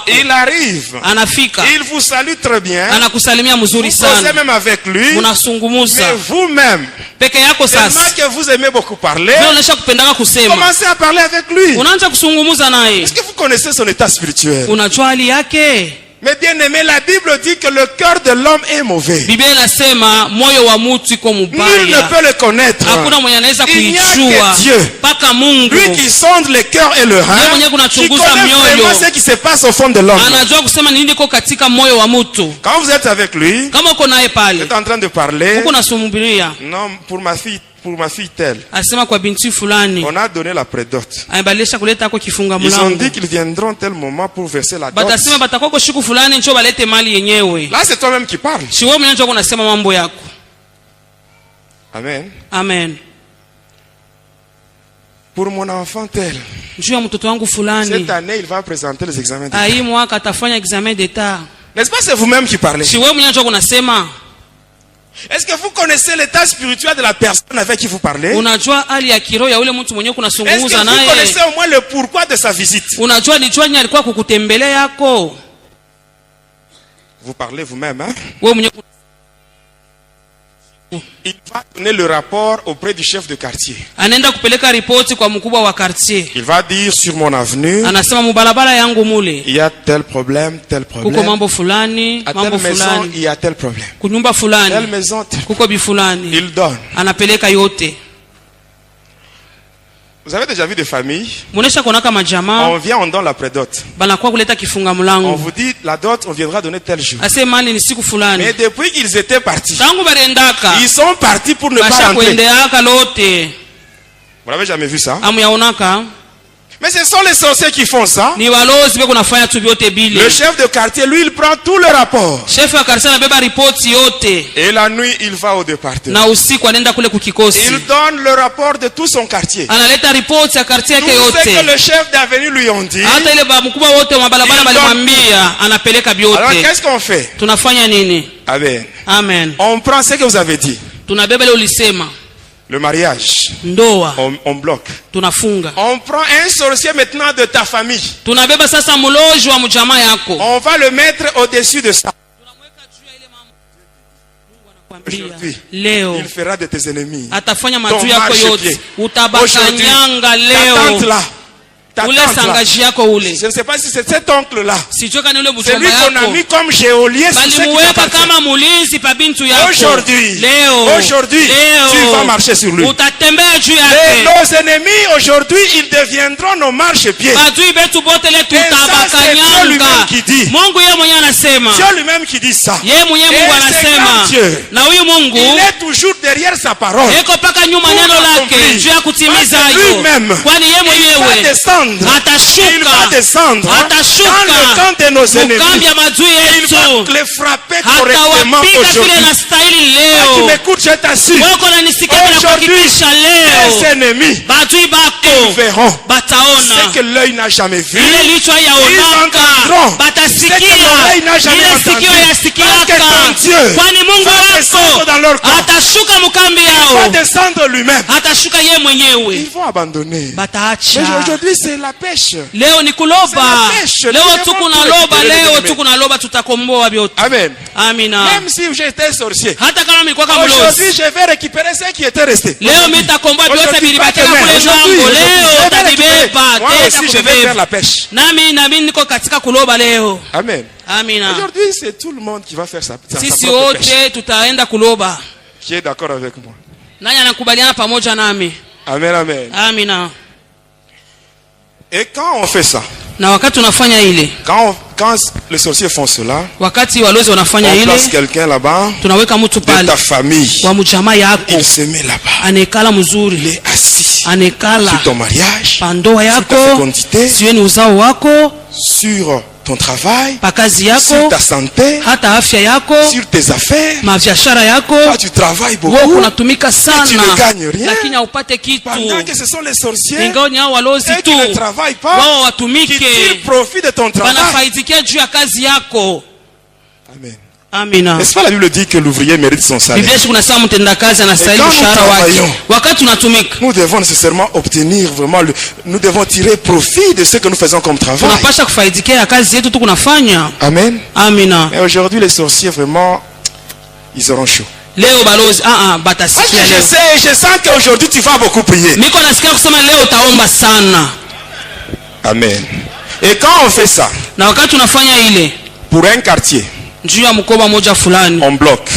Il arrive. Il vous salue très bien. Vous causez même avec lui. Mais vous-même, tellement que vous aimez beaucoup parler, commencez à parler avec lui. Est-ce que vous connaissez son état spirituel? Mais bien aimé, la Bible dit que le cœur de l'homme est mauvais. Nul ne peut le connaître. Il n'y a que Dieu. Lui qui sonde le cœur et le rein, qui connaît vraiment ce qui se passe au fond de l'homme. Quand vous êtes avec lui, vous êtes en train de parler. Non, pour ma fille, pour ma fille telle. Asema kwa binti fulani. On a donné la prédote. Aibalisha kuleta ako kifunga Ils mlango. ont dit qu'ils viendront tel moment pour verser la dot. Batasema batakuwa kwa siku fulani ncho balete mali yenyewe. Là c'est toi-même qui parles. Si wewe mwenyewe ndio unasema mambo yako. Amen. Amen. Pour mon enfant tel. Juu ya mtoto wangu fulani. Cette année il va présenter les examens d'État. Hii mwaka atafanya examen d'État. N'est-ce pas c'est vous-même qui parlez? Si wewe mwenyewe ndio unasema. Est-ce que vous connaissez l'état spirituel de la personne avec qui vous parlez? Unajua hali ya kiroho ya ule mtu mwenyewe Est-ce kunazungumza que vous naye? connaissez au moins le pourquoi de sa visite? Unajua ni chwani alikuwa kukutembelea yako. Vous parlez vous-même, hein? Wewe mwenyewe Il va donner le rapport auprès du chef de quartier. anaenda kupeleka ripoti kwa mkubwa wa quartier. Il va dire sur mon avenue, Anasema mubarabara yangu mule il y a tel problème, kuko mambo fulani, à mambo telle maison, fulani. il y a tel problème. Kunyumba Telle fulani, maison, kuko bi fulani. il donne. Anapeleka yote. Vous avez déjà vu des familles, Munesha konaka majamaa, on vient, on donne la prédote. banakuwa kuleta kifunga On mlango. vous dit, la dot, on viendra donner tel jour. Ase mali ni siku fulani. Mais depuis qu'ils étaient partis, Tangu barendaka, ils sont partis pour ne pas basha rentrer. kuendeaka lote. Vous n'avez jamais vu ça? Amu yaonaka, Mais ce sont les sorciers qui font ça. ni walozi beko nafanya tu vyote bile. Le chef de quartier, lui, il prend tout le rapport. Chef wa karisa anabeba ripoti yote. Et la nuit, il va au département. Na usiku anaenda kule kukikosi. Il donne le rapport de tout son quartier. Analeta ripoti ya kartia yake Tout ce que yote. le chef d'avenue lui ont dit. Hata ile ba mkubwa wote wa barabara balimwambia, anapeleka Alors biote. qu'est-ce qu'on fait? Tunafanya nini? Amen. Amen. On prend ce que vous avez dit. Tunabeba ile ulisema. Le mariage. Ndoa. On bloque. Tunafunga. On prend un sorcier maintenant de ta famille. Tunabeba sasa muloji wa mjamaa yako. On va le mettre au-dessus de ça. Tunamweka juu ya ile mambo. Mungu Aujourd'hui, anakuambia leo il fera de tes ennemis. atafanya Ton matu yako marchepied. yote. Utabakanyanga Ta tante leo. là. Ta Ule tante là. sangaji yako ule. Je ne sais pas si c'est cet oncle-là. Sijua kani ule C'est lui mchumba qu'on a yako. mis comme geôlier sur ce qui Balimuweka t'appartient. kama mulinzi pa bintu yako. Aujourd'hui, Leo. aujourd'hui, Leo. tu vas marcher sur lui. Utatembea juu Et yake. nos ennemis, aujourd'hui, ils deviendront nos marchepieds. Adui betu bote le ça, c'est Dieu lui-même tutabakanyanga. qui dit. Mungu yeye mwenyewe anasema. Dieu lui-même qui dit ça. Yeye mwenyewe Mungu Et c'est grand anasema. Dieu. Na huyu Mungu Il est toujours derrière sa parole. eko paka nyuma Pour neno l'accomplir. lake juu ya kutimiza Parce que hayo. lui-même, Kwani yeye Il va mwenyewe descendre. Il va atashuka descendre dans le camp de nos mukambi ennemis. ya madui Il va yetu. les frapper correctement Hatawapiga vile aujourd'hui. na stahili Tu leo. m'écoutes, je t'assure. Wako nanisikia bila Aujourd'hui, kuhakikisha les leo. ennemis Badui bako verront ce bataona que l'œil n'a jamais vu. ile lichwa yaonaka, entendront batasikia ce que l'oreille n'a jamais ile entendu. sikio yasikiaka. Parce que ton Dieu Kwani Mungu va descendre dans leur wako camp. atashuka mukambi Il va yao, descendre lui-même. atashuka yeye Ils mwenyewe, vont abandonner. bataacha. Mais aujourd'hui, c'est la pêche. Leo ni kuloba, C'est la pêche. leo Nous tuko devons na tout loba, récupérer, leo les tuko na loba, tutakomboa vyote. Amen. Amina. Même si j'étais sorcier, Hata kama nilikuwa kama aujourd'hui, mlozi, je vais récupérer ce qui était resté. leo mimi nitakomboa vyote Aujourd'hui, pas vilibaki demain. kule Aujourd'hui, ngambo. je Leo vais récupérer. tabibeba Moi tena aussi, je vais faire kubeba. la pêche. Nami niko katika kuloba leo. Amen. Amina. Aujourd'hui, c'est tout le monde qui va faire sa Sisi propre pêche. wote tutaenda kuloba. Qui est d'accord avec moi? Nani anakubaliana pamoja nami? Amen, amen. Amina. Et quand on fait ça, Na wakati unafanya ile, quand les sorciers font cela, wakati walozi wanafanya on place ile, quelqu'un là-bas tunaweka mtu de pale ta famille. wa mjamaa yako, Il se met là-bas. anekala Il mzuri, est assis anekala sur ton mariage, pandoa sur ta yako, fécondité, siwe ni uzao wako, sur ton travail, pa kazi sur yako, ta santé, hata afya yako, sur tes affaires. mabiashara yako. Toi, tu travailles Wewe beaucoup unatumika tu ne sana, gagnes rien. lakini haupate kitu. pendant que ce sont les sorciers Ingawa ni hao walozi eux tu qui ne travaillent pas, wao qui watumike, tirent profit de ton travail. wanafaidikia juu ya kazi yako. Amen. Amina. N'est-ce pas la Bible dit que l'ouvrier mérite son salaire? Biblia kunasema mtendakazi anastahili Et quand nous mshahara wake. travaillons, Wakati tunatumika, Nous devons nécessairement obtenir vraiment, nous devons tirer profit de ce que nous faisons comme travail. tunapasha kufaidikia ya kazi yetu tu kunafanya. Amen. Amina. Mais aujourd'hui, les sorciers, vraiment, ils auront chaud. Leo balozi batasikia leo. Je sens qu'aujourd'hui, tu vas beaucoup prier. Niko nasikia kusema leo utaomba sana. Amen. Et quand on fait ça, Na wakati tunafanya ile pour un quartier, juu ya mkoba moja fulani, on bloque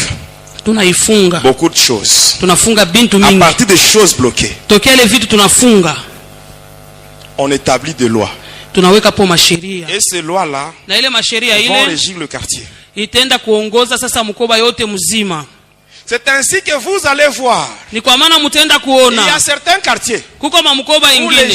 tunaifunga. beaucoup de choses. Tunafunga bintu À mingi. partir des choses bloquées, Tokea ile vitu tunafunga. on établit des lois. Tunaweka po masheria. Et ces lois-là Na ile masheria vont ile régir le quartier. itaenda kuongoza sasa mkoba yote mzima. C'est ainsi que vous allez voir. Ni kwa maana mtaenda Il y kuona a certains quartiers kuko mamukoba où ingine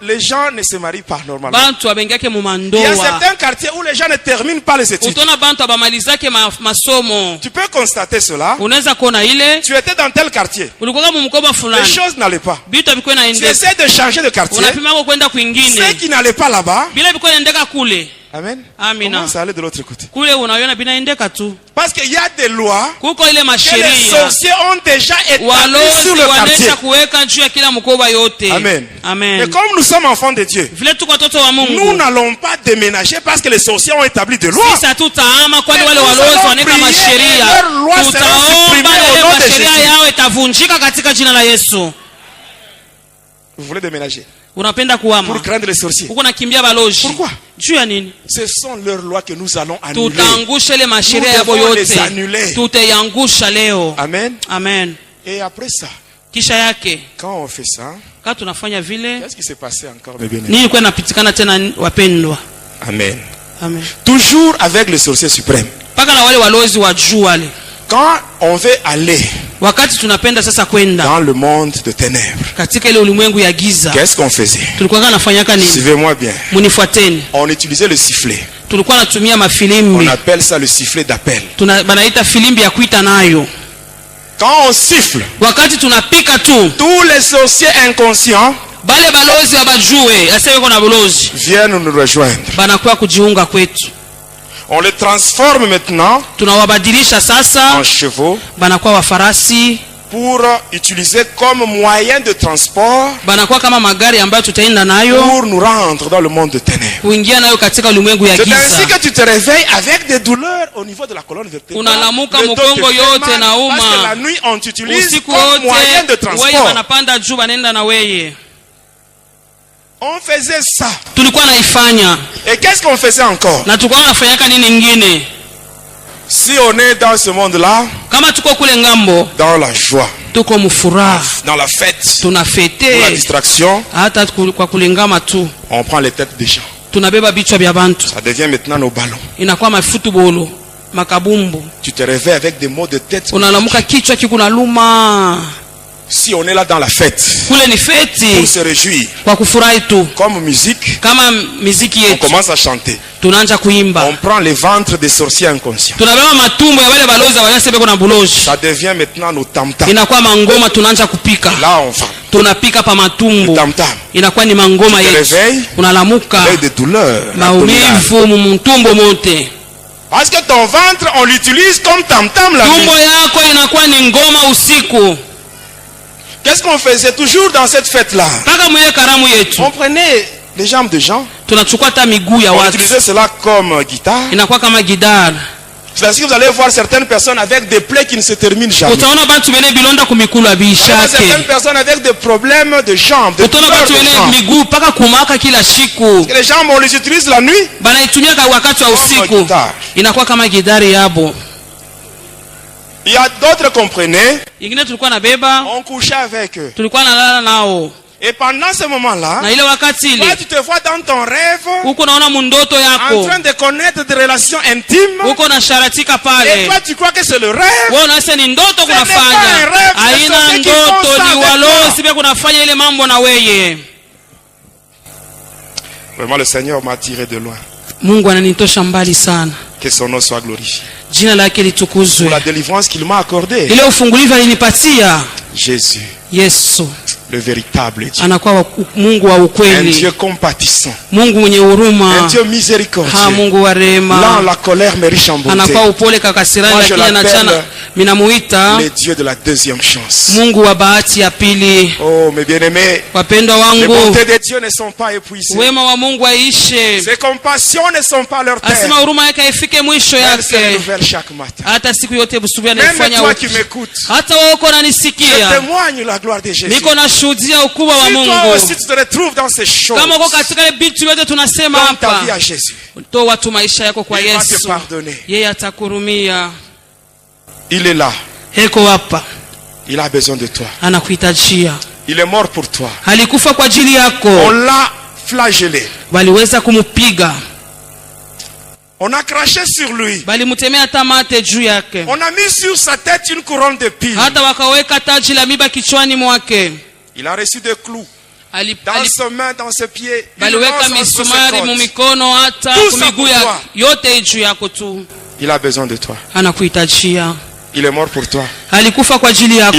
les gens ne se marient pas normalement. bantu abengake mu Il y a mandoa. certains quartiers où les gens ne terminent pas les études. Utona bantu abamalizake masomo. Tu peux constater cela. Unaweza kuona ile Tu étais dans tel quartier. ulikuwa mu mkoba Les fulani. choses n'allaient pas. Bitu abikuwa Tu naendeka. essaies de changer de quartier. Unapima kwenda kwingine. Ceux qui n'allaient pas là-bas. Bila bikuwa naendeka kule. Amen. Amina. Comment ça allait de l'autre côté? Kule unaona binaendeka tu. Parce qu'il y a des lois Kuko ile que les masheria. sorciers ont déjà établies Walozi sur le quartier. wanaenda kuweka juu ya kila mkoba yote. Amen. Amen. Mais comme nous sommes enfants de Dieu, Vile tuko watoto wa nous Mungu. n'allons pas déménager parce que les sorciers ont établi des lois. Sisi hatutaama kwani Mais wale nous walozi allons wanaweka prier masheria. et leurs lois seront Tutaomba supprimées na au ile nom de masheria Jésus. yao itavunjika katika jina la Yesu. Vous voulez déménager Unapenda kuama. pour craindre les sorciers. Uko nakimbia balozi. Pourquoi? Juu ya nini? Ce sont leurs lois que nous allons annuler. Tutaangusha ile masheria Nous yao devons les yote. annuler. Tutaiangusha leo. Amen. Amen. Et après ça, Kisha yake quand on fait ça, kama tunafanya vile, qu'est-ce qui s'est passé encore, mes bien-aimés? nini kwa inapitikana tena wapendwa? Amen. Amen. Toujours avec le sorcier suprême. Paka na wale walozi wa juu wale. Quand on veut aller Wakati tunapenda sasa kwenda dans le monde de ténèbres, katika ile ulimwengu ya giza, qu'est-ce qu'on faisait? tulikuwa nafanyaka nini? Suivez-moi bien. Munifuateni. On utilisait le sifflet. Tulikuwa natumia On mafilimbi. appelle ça le sifflet d'appel. Banaita filimbi ya kuita nayo. Quand on siffle, Wakati tunapika tu, tous les sorciers inconscients bale balozi abajue, aseme kuna balozi, viennent nous rejoindre. banakuwa kujiunga kwetu. On les transforme maintenant Tunawabadilisha sasa, en chevaux banakuwa wafarasi, pour utiliser comme moyen de transport banakuwa kama magari ambayo tutaenda nayo pour nous rendre dans le monde de ténèbres. kuingia nayo katika ulimwengu ya C'est ainsi giza. que tu te réveilles avec des douleurs au niveau de la colonne vertébrale. Unalamuka Le dos te mkongo fait yote mal na uma. parce que la nuit on t'utilise Usiku comme moyen de wote weye transport. wanapanda juu banaenda na weye. On faisait ça. Tulikuwa naifanya Et qu'est-ce qu'on faisait encore? na tulikuwa nafanyaka nini ingine? Si on est dans ce monde-là, Kama tuko kule ngambo, dans la joie, tuko mfuraha, dans la fête, pour la tunafete, distraction, hata kwa kulingama tu on prend les têtes des gens. tunabeba bichwa vya bantu, Ça devient maintenant nos ballons. inakuwa mafutubolo, makabumbu. Tu te réveilles avec des maux de tête. Unalamuka kichwa kikuna luma. Si on est là dans la fête, Kule ni pour feti se réjouir, kwa kufurahi tu. comme musique, Kama miziki on yetu commence à chanter. tunaanza kuimba, On prend les ventres des sorciers inconscients. tunabeba matumbo ya wale balozi wanasema kuna buloji, Ça devient maintenant nos tam-tams. inakuwa mangoma, tunaanza kupika, Là, on va. tunapika pa matumbo, Tam-tam. inakuwa ni mangoma Tu te yetu. réveilles Unalamuka avec des douleurs abdominales. maumivu mumtumbo mote, Parce que ton ventre, on l'utilise comme tam-tam la nuit. tumbo yako inakuwa ni ngoma usiku. Qu'est-ce qu'on faisait toujours dans cette fête-là? Paka mwenye karamu yetu On prenait les jambes de gens, tunachukua hata miguu ya on watu, utilisait cela comme guitare. inakuwa kama gidara. C'est ainsi que vous allez voir certaines personnes avec des plaies qui ne se terminent jamais. Utaona batu bene bilonda kumikulu Vous allez voir abishake, certaines personnes avec des problèmes de jambes, de utaona douleurs batu de bene jambes. miguu paka kumaka kila siku. Les jambes, on les utilise la nuit. Banaitumia kwa wakati wa usiku, Guitar. inakuwa kama gidari yabo. Il y a d'autres qu'on prenait, Ingine tulikuwa na beba, on couchait avec eux. tulikuwa nalala nao, Et pendant ce moment-là, na ile wakati toi, ile tu te vois dans ton rêve uko naona mundoto en yako, train de connaître des relations intimes. uko na sharatika Et pale, toi, tu crois que c'est le rêve. wewe unasema ni ndoto Ce n'est pas un kunafanya. rêve, c'est Haina ceux qui font ndoto, ça ni avec walosi pia kunafanya ile mambo na weye. Vraiment, le Seigneur m'a tiré de loin. Mungu ananitosha mbali sana, Que son nom soit glorifié. jina lake Pour litukuzwe. la délivrance qu'il m'a accordée. Ile ufungulivu alinipatia Jésus, Yesu, le véritable Dieu. anakuwa Mungu wa Un ukweli, Dieu compatissant. Mungu mwenye huruma, Un Dieu ha miséricordieux. Mungu wa Là, rehema, la colère me riche en bonté. anakuwa upole kakasirani, Moi, je lakini anachana. l'appelle Minamuita Le Dieu de la deuxième chance. Mungu wa bahati ya pili. Oh, mes bien-aimés, Wapendwa les wangu, bontés de Dieu ne sont pas épuisées. wema wa Mungu aishe, Ses compassions ne sont pas leur asema terme. huruma yake ifike mwisho Elles se yake, renouvellent chaque matin. hata siku yote busubuhi Même anaifanya toi upya. qui m'écoutes, Hata wewe uko je unanisikia, témoigne la gloire de Jésus. niko nashuhudia ukubwa wa Si toi Mungu. aussi tu te retrouves dans ces choses, Kama uko katika ile vitu vyote tunasema donne ta vie hapa, à Jésus. toa tu maisha yako kwa Il va te Yesu, pardonner. yeye atakurumia. Il est là. Heko hapa, Il a besoin de toi. anakuhitajia. Il est mort pour toi. Alikufa kwa ajili On yako, l'a flagellé. waliweza kumupiga, On a craché sur lui. Balimutemea tamate juu yake. On a mis sur sa tête une couronne de pile. Hata wakaweka taji la miba kichwani mwake. Il a reçu des clous. Dans ses mains, dans ses pieds. Baliweka misumari mumikono hata kumiguu yote juu yako tu. Il a besoin de toi. Anakuhitajia. Il est mort pour toi. Alikufa kwa ajili yako.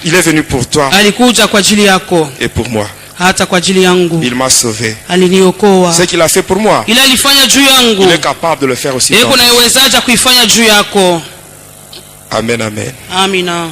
Il est venu pour toi. Alikuja kwa ajili yako. Et pour moi. Hata kwa ajili yangu. Il m'a sauvé. Aliniokoa. Ce qu'il a fait pour moi. Ila alifanya juu yangu. Il est capable de le faire aussi. Yeye anayewezaje kuifanya juu yako. Amen, amen. Amina.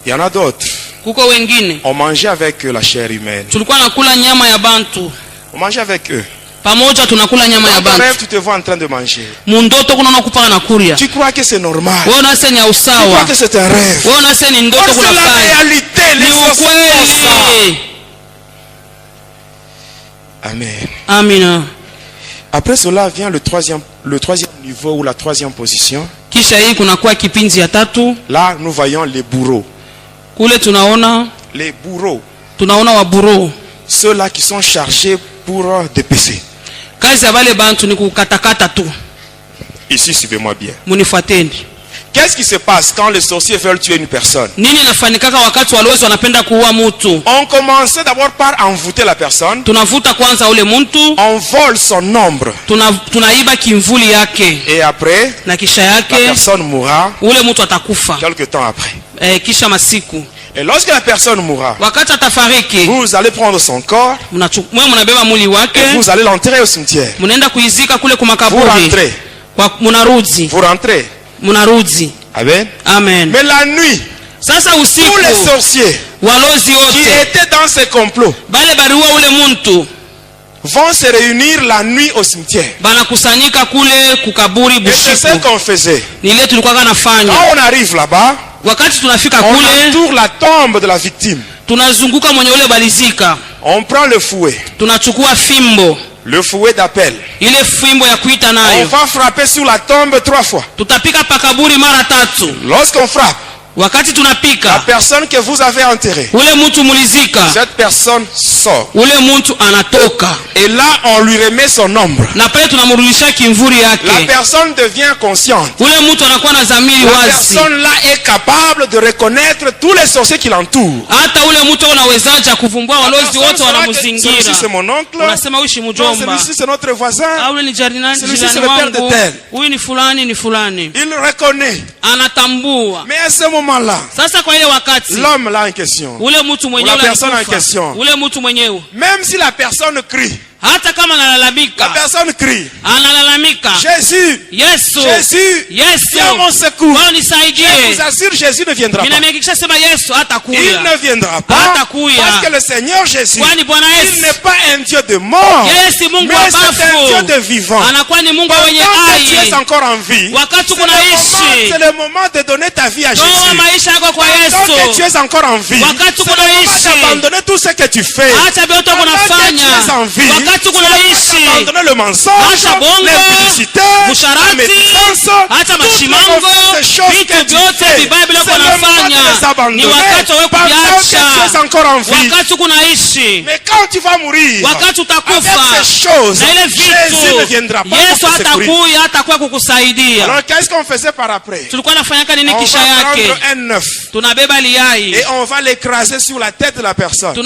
Il y en a d'autres. Kuko wengine. On mangeait avec eux la chair humaine. Tulikuwa nakula nyama ya bantu. On mangeait avec eux. Pamoja tunakula nyama ya bantu. Tu te vois en train de manger. Mundoto kunaona kupaka na kuria. Tu crois que c'est normal? Wewe unasema ni usawa. Tu crois que c'est un rêve? Wewe unasema ni ndoto kuna fai. C'est la réalité, les ukweli. Amen. Amina. Après cela vient le troisième niveau ou la troisième position. Kisha hii kunakuwa kipindi ya tatu. Là nous voyons les bourreaux. Kule tunaona les bourreaux. Tunaona wa bourreaux. Ceux-là qui sont chargés pour dépecer. Kazi ya wale bantu ni kukatakata tu. Ici suivez-moi bien. Munifuateni. Qu'est-ce qui se passe quand les sorciers veulent tuer une personne? Nini inafanikaka wakati walowezi wanapenda kuua mtu? On commençait d'abord par envoûter la personne. Tunavuta kwanza ule mtu. On vole son ombre. Tunaiba kimvuli yake. Et après, na kisha yake, la personne mourra. Ule mtu atakufa. Quelque temps après. Kisha masiku. Et lorsque la personne mourra, wakati atafariki, vous allez prendre son corps. Mnabeba mwili wake. Et vous allez l'enterrer au cimetière. Mnaenda kuizika kule kwa makaburi. Vous rentrez. Mnarudi. Vous rentrez. Mnarudi. Amen. Amen. Mais la nuit, sasa usiku, tous les sorciers walozi wote qui étaient dans ces complots bale bariwa ule muntu vont se réunir la nuit au cimetière. Banakusanyika kule kukaburi busiku. Et c'est ce qu'on faisait. Ni ile tulikuwa nafanya. Quand on arrive là-bas, wakati tunafika on kule, entoure la tombe de la victime. Tunazunguka mwenye ule balizika. On prend le fouet. Tunachukua fimbo. Le fouet d'appel. Ile fimbo ya kuita nayo. On va frapper sur la tombe 3 fois. Tutapika pakaburi mara 3. Lorsqu'on frappe, wakati tunapika, la personne que vous avez enterrée, ule mtu mulizika, cette personne sort. Ule mtu anatoka. Et là on lui remet son ombre. Na pale tunamrudisha kimvuri yake. La personne devient consciente. Ule mtu anakuwa na dhamiri wazi. La personne là est capable de reconnaître tous les sorciers qui l'entourent. Hata ule mtu anawezaje kuvumbua walozi wote wanamzingira. Celui-ci c'est mon oncle. Unasema huyu mjomba. Celui-ci c'est notre voisin. Ule ni jirani celui-ci c'est le père de tel. Huyu ni fulani. Il reconnaît. Anatambua. Mais à ce moment-là, sasa kwa ile wakati, l'homme là en question, ule mtu mwenyewe, la personne en question, ule mtu mwenyewe, même si la personne crie, hata kama analalamika, la personne crie, analalamika, Jésus, Yesu, viens mon secours. Bwana nisaidie. Je vous assure, Jésus ne viendra pas. Yesu hatakuja. Il ne viendra pas. Parce que le Seigneur Jésus, il n'est pas un Dieu de mort, mais c'est un Dieu de vivant. Quand tu es encore en vie, c'est le moment de donner ta vie à Jésus. Quand tu es encore en vie, c'est le moment d'abandonner tout ce que tu fais. Quand tu es en vie, c'est le moment d'abandonner le mensonge, l'impudicité, la médisance, toutes ces choses que tu fais. C'est le moment de les abandonner pendant que tu es encore en vie. Mais quand tu vas mourir, avec ces choses, Jésus ne viendra pas pour te secourir. Alors qu'est-ce qu'on faisait par après? On va prendre un œuf et on va l'écraser sur la tête de la personne.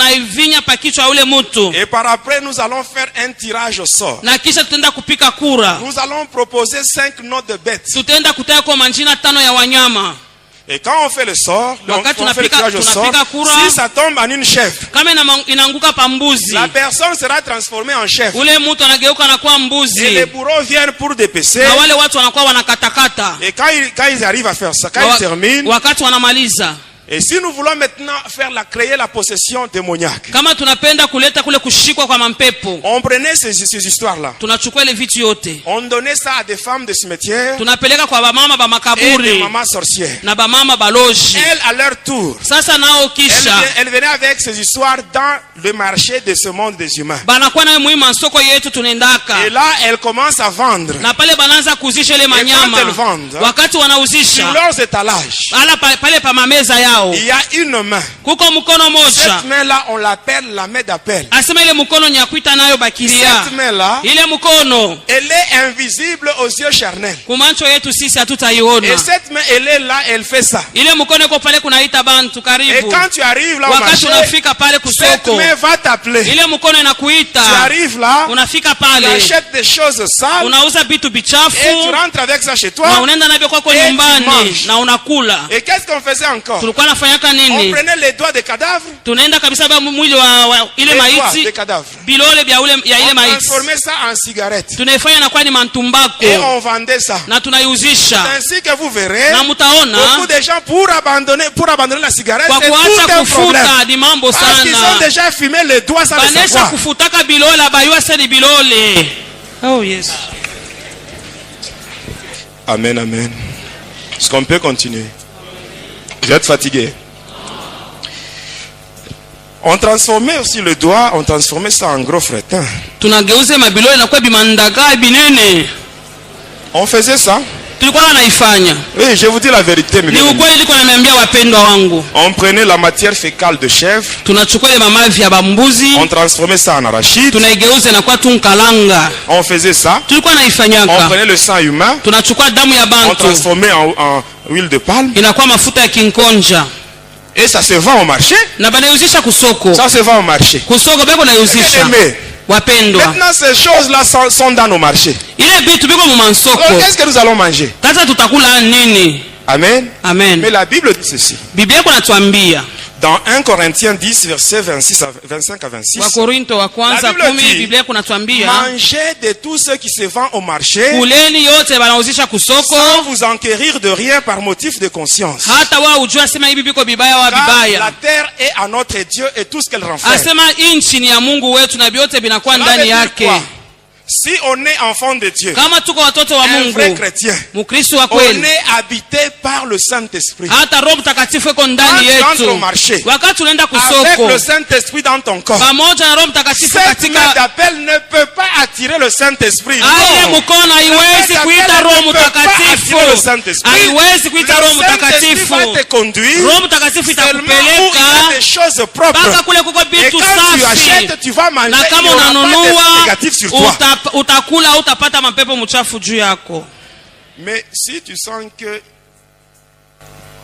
Et par après nous allons faire un tirage au sort. Nous allons proposer 5 noms de bêtes. Et quand on fait le sort, on fait le tirage au sort, si ça tombe en une chèvre, la personne sera transformée en chèvre. Et les bourreaux viennent pour dépecer. Et quand ils arrivent à faire ça, quand ils terminent, et si nous voulons maintenant créer la possession démoniaque, on prenait ces histoires-là, on donnait ça à des femmes de cimetière et des mamans sorcières. Elles, à leur tour, elles venaient avec ces histoires dans le marché de ce monde des humains. Et là, elles commencent à vendre. Et quand elles vendent, sur leurs étalages, yao. Il y a une main. Kuko mkono moja. Cette main-là, on l'appelle la main d'appel. Asema ile mkono nyakuita nayo bakilia. Cette main-là, ile mkono, elle est invisible aux yeux charnels. Kumancho yetu sisi hatutaiona. Et cette main, elle est là, elle fait ça. Ile mkono iko pale kunaita bantu karibu. Et quand tu arrives là au marché, unafika pale kusoko, cette main va t'appeler. Ile mkono inakuita. Tu arrives là, unafika pale, tu achètes des choses sales, unauza vitu bichafu, et tu rentres avec ça chez toi, na unaenda navyo kwako nyumbani na unakula. Et qu'est-ce qu'on faisait encore? Tulikuwa nafanyaka nini? On prenait les doigts des cadavres, tunaenda kabisa ba mwili wa ile maiti, bilole bya ule ya ile maiti, on transformait ça en cigarette, tunaifanya na kwa ni mantumbako, et on vendait ça, na tunaiuzisha. ainsi que vous verrez, na mutaona beaucoup de gens pour abandonner la cigarette, c'est tout un problème, parce qu'ils ont déjà fumé les doigts sans le savoir. Kufutaka bilole abayua sedi bilole. Oh yes. Amen, amen. Est-ce qu'on peut continuer? Vous êtes fatigué? On transformait aussi le doigt, on transformait ça en gros fretin. Tunageuze mabilole na kwa bimandaka binene. On faisait ça. Tulikuwa naifanya. Oui, je vous dis la vérité. Ni ukweli niko naambia wapendwa wangu. On prenait la matière fécale de chèvre. Tunachukua ile mamavi ya bambuzi. On transformait ça en arachide. Tunaigeuza na kwa tunkalanga. On faisait ça. Tulikuwa naifanyaka. On prenait le sang humain. Tunachukua damu ya bantu. On transformait en huile de palme. Inakuwa mafuta ya kinkonja. Et ça se vend au marché. Na banauzisha kusoko. Ça se vend au marché. Kusoko beko nauzisha. Wapendwa. Maintenant ces choses-là sont dans nos marchés. Ile bitu biko mu mansoko. Qu'est-ce que nous allons manger? Sasa tutakula nini? Amen. Amen. Mais la Bible dit ceci. Biblia iko natuambia. Dans 1 Corinthiens 10 versets 25 à 26. Wakorinto wa kwanza 10 Biblia iko natuambia. Mangez de tout ce qui se vend au marché. Kuleni yote banauzisha kusoko. Sans vous enquérir de rien par motif de conscience. Hata wao ujua sema hivi biko bibaya wa bibaya. La terre est à notre Dieu et tout ce qu'elle renferme. Asema inchi ni ya Mungu wetu na vyote vinakuwa ndani yake. Si on est enfant de Dieu, kama tuko watoto wa Mungu, un vrai chrétien, Mkristo wa kweli, on est habité par le Saint-Esprit. Hata Roho Mtakatifu yuko ndani yetu. Wakati tunaenda kusoko, avec le Saint-Esprit dans ton corps, pamoja na Roho Mtakatifu katika d'appel ne peut pas attirer le Saint-Esprit. Ale mkono haiwezi kuita Roho Mtakatifu. Haiwezi kuita Roho Mtakatifu. Roho Mtakatifu itakupeleka mpaka kule kuko vitu safi. Na kama unanunua utakula utapata mapepo mchafu juu yako. Mais si tu sens que